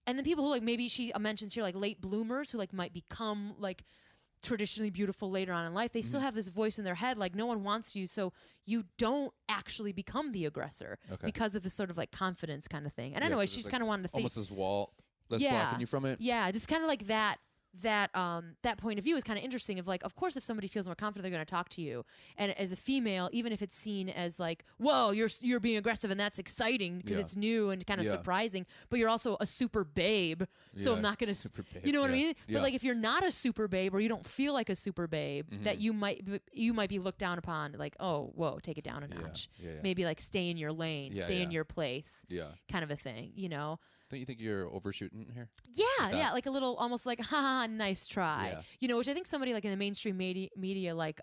and then people who like, maybe she mentions here like late bloomers who like might become like traditionally beautiful later on in life, they still have this voice in their head like no one wants you, so you don't actually become the aggressor because of this sort of like confidence kind of thing. And anyway, she just kind of wanted to think almost this wall that's blocking you from it. Yeah, just kind of like that point of view is kind of interesting of like, of course, if somebody feels more confident, they're going to talk to you. And as a female, even if it's seen as like, whoa, you're being aggressive and that's exciting because it's new and kind of surprising, but you're also a super babe. So I'm not going to, you know what I mean? But like if you're not a super babe or you don't feel like a super babe, that you might be looked down upon like, oh, whoa, take it down a notch. Maybe like stay in your lane, stay in your place, kind of a thing, you know? Don't you think you're overshooting here? Yeah, like a little, almost like, ha, nice try. Yeah. You know, which I think somebody like in the mainstream media like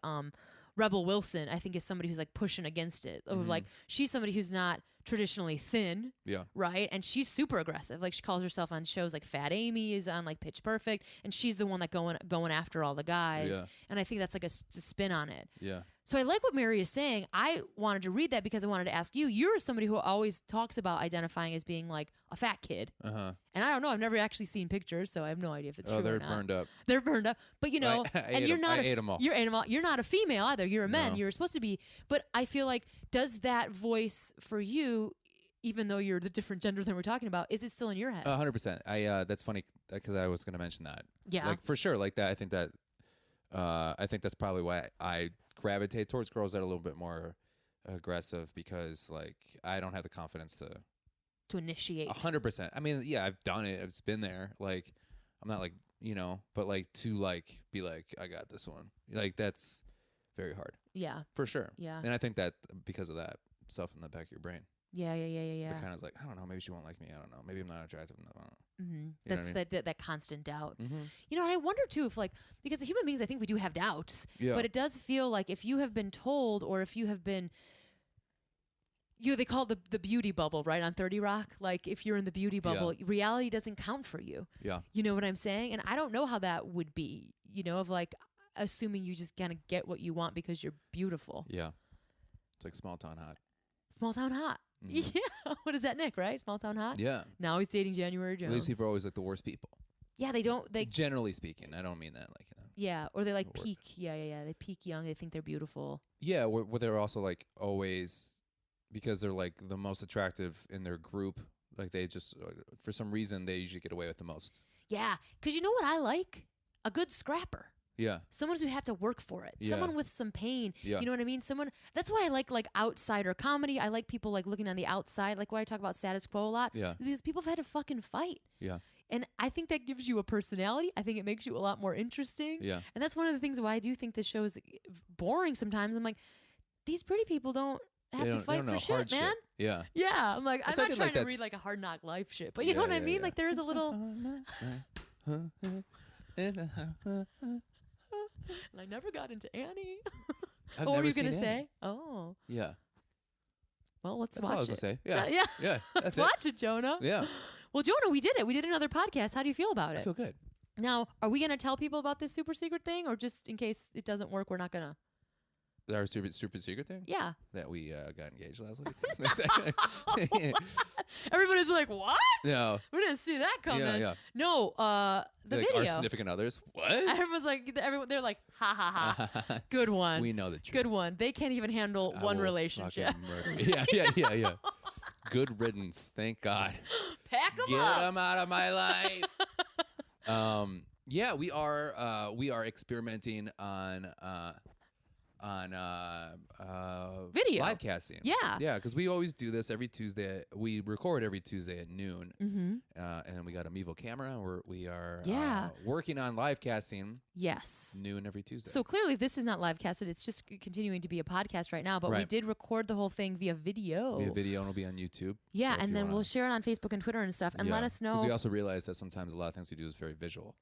Rebel Wilson, I think is somebody who's like pushing against it. Of like, she's somebody who's not traditionally thin, right? And she's super aggressive. Like she calls herself on shows like Fat Amy is on like Pitch Perfect, and she's the one that going after all the guys. Yeah. And I think that's like a spin on it. Yeah. So I like what Mary is saying. I wanted to read that because I wanted to ask you. You're somebody who always talks about identifying as being like a fat kid. Uh-huh. And I don't know. I've never actually seen pictures, so I have no idea if it's true or not. They're burned up. They're burned up. But, you know, and you're not I ate them all. You're not a female either. You're a man. No. You're supposed to be. But I feel like, does that voice for you, even though you're the different gender than we're talking about, is it still in your head? 100%. That's funny because I was going to mention that. Yeah. Like for sure. Like that. I think that's probably why I gravitate towards girls that are a little bit more aggressive, because like I don't have the confidence to initiate. 100%. I mean, yeah, I've done it. It's been there. Like I'm not like, you know, but like to like be like, I got this one. Like that's very hard. Yeah. For sure. Yeah. And I think that because of that stuff in the back of your brain. Yeah. That kind of like, I don't know, maybe she won't like me. I don't know. Maybe I'm not attractive enough. I don't know. That's what I mean? that constant doubt. You know, and I wonder too if like, because the human beings, I think we do have doubts, but it does feel like if you have been told, or if you have been, they call it the beauty bubble, right? On 30 Rock. Like if you're in the beauty bubble, reality doesn't count for you. Yeah. You know what I'm saying? And I don't know how that would be, you know, of like assuming you just kind of get what you want because you're beautiful. Yeah. It's like small town hot. Small town hot. Yeah. What is that, Nick, right? Small town hot? Yeah. Now he's dating January Jones. These people are always like the worst people. Yeah, generally speaking, I don't mean that like, you know, yeah, or they like peak. Yeah. They peak young. They think they're beautiful. Yeah, where they're also like always, because they're like the most attractive in their group. Like they just, for some reason, they usually get away with the most. Yeah, because you know what I like? A good scrapper. Yeah. Someone who have to work for it. Yeah. Someone with some pain. Yeah. You know what I mean? That's why I like outsider comedy. I like people like looking on the outside. Like when I talk about status quo a lot. Yeah. Because people have had to fucking fight. Yeah. And I think that gives you a personality. I think it makes you a lot more interesting. Yeah. And that's one of the things why I do think this show is boring sometimes. I'm like, these pretty people don't have to fight for shit, man. Yeah. Yeah. I'm like, I'm not trying to read like a Hard Knock Life shit. But you know what I mean? Yeah. Like there is a little... And I never got into Annie. What were you going to say? Oh. Yeah. Well, let's that's watch it. All I was going to say. Yeah. Yeah. That's watch it, Jonah. Yeah. Well, Jonah, we did it. We did another podcast. How do you feel about it? I feel good. Now, are we going to tell people about this super secret thing, or just in case it doesn't work, we're not going to? Our super secret thing? Yeah. That we got engaged last week. Everybody's like, what? No. We didn't see that coming. Yeah. No, the like video. Our significant others. What? Everyone's like, they're like, ha, ha, ha. Good one. We know the truth. Good one. They can't even handle one relationship. Yeah. Good riddance. Thank God. Pack them up. Get them out of my life. Yeah, we are experimenting on video live casting. Yeah, because we always do this every Tuesday. We record every Tuesday at noon, and then we got a Mevo camera. We are working on live casting. Yes, noon every Tuesday. So clearly, this is not live casted. It's just continuing to be a podcast right now. But we did record the whole thing via video. And it'll be on YouTube. Yeah, so and then we'll share it on Facebook and Twitter and stuff, and let us know. Because we also realize that sometimes a lot of things we do is very visual.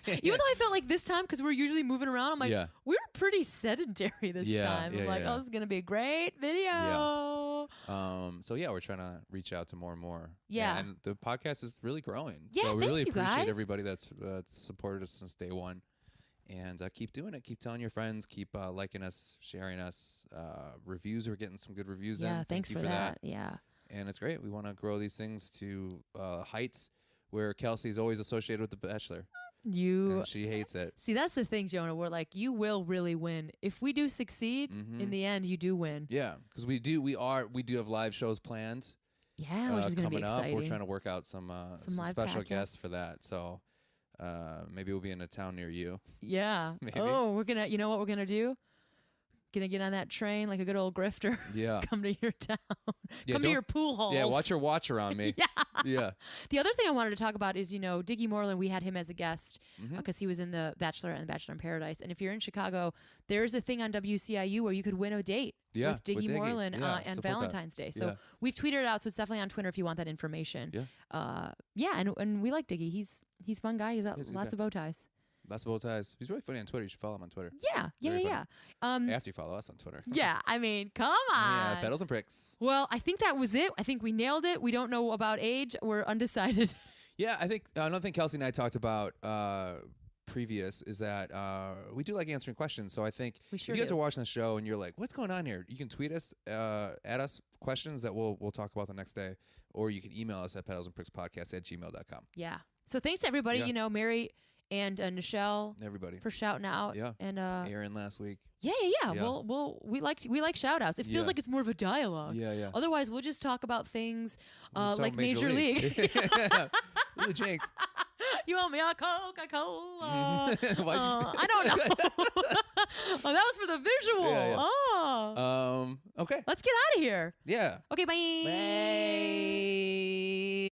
Even though I felt like this time, because we're usually moving around, I'm like, we're pretty sedentary this time. I'm like, oh, this is gonna be a great video. So we're trying to reach out to more and more. Yeah. And the podcast is really growing. Yeah, so we really appreciate guys. Everybody that's supported us since day one. And keep doing it. Keep telling your friends. Keep liking us, sharing us. Reviews, we're getting some good reviews in. Yeah, thanks for that. Yeah. And it's great. We want to grow these things to heights where Kelsie is always associated with The Bachelor. And she hates it. See, that's the thing, Jonah. We're like, you will really win. If we do succeed, in the end, you do win. Yeah, because we do have live shows planned. Yeah, which is going to be exciting. We're trying to work out some special guests for that. So maybe we'll be in a town near you. Yeah. Maybe. Oh, you know what we're gonna do? Gonna get on that train like a good old grifter. Yeah. Come to your town. Yeah, Come to your pool halls. Yeah, watch your watch around me. Yeah. Yeah. The other thing I wanted to talk about is, Diggy Moreland, we had him as a guest because he was in The Bachelor and Bachelor in Paradise. And if you're in Chicago, there's a thing on WCIU where you could win a date with Diggy Moreland on Valentine's Day. So we've tweeted it out, so it's definitely on Twitter if you want that information. Yeah. And we like Diggy. He's a fun guy. He's got lots of bow ties. Lots of bow ties. He's really funny on Twitter. You should follow him on Twitter. Yeah. After you follow us on Twitter. Yeah, I mean, come on. Yeah, Petals and Pricks. Well, I think that was it. I think we nailed it. We don't know about age. We're undecided. Yeah, I think another thing Kelsie and I talked about previous is that we do like answering questions. So I think if you guys are watching the show and you're like, what's going on here? You can tweet us, at us questions that we'll talk about the next day. Or you can email us at petalsandprickspodcast@gmail.com. Yeah. So thanks to everybody, Mary and Nichelle, everybody for shouting out. Yeah. And Aaron last week. Yeah. Well, we like shout outs. It feels like it's more of a dialogue. Yeah. Otherwise, we'll just talk about things like Major League. Ooh, jinx. You want me a Coca-Cola? I don't know. Oh, that was for the visual. Yeah. Oh. Okay. Let's get out of here. Yeah. Okay, bye. Bye.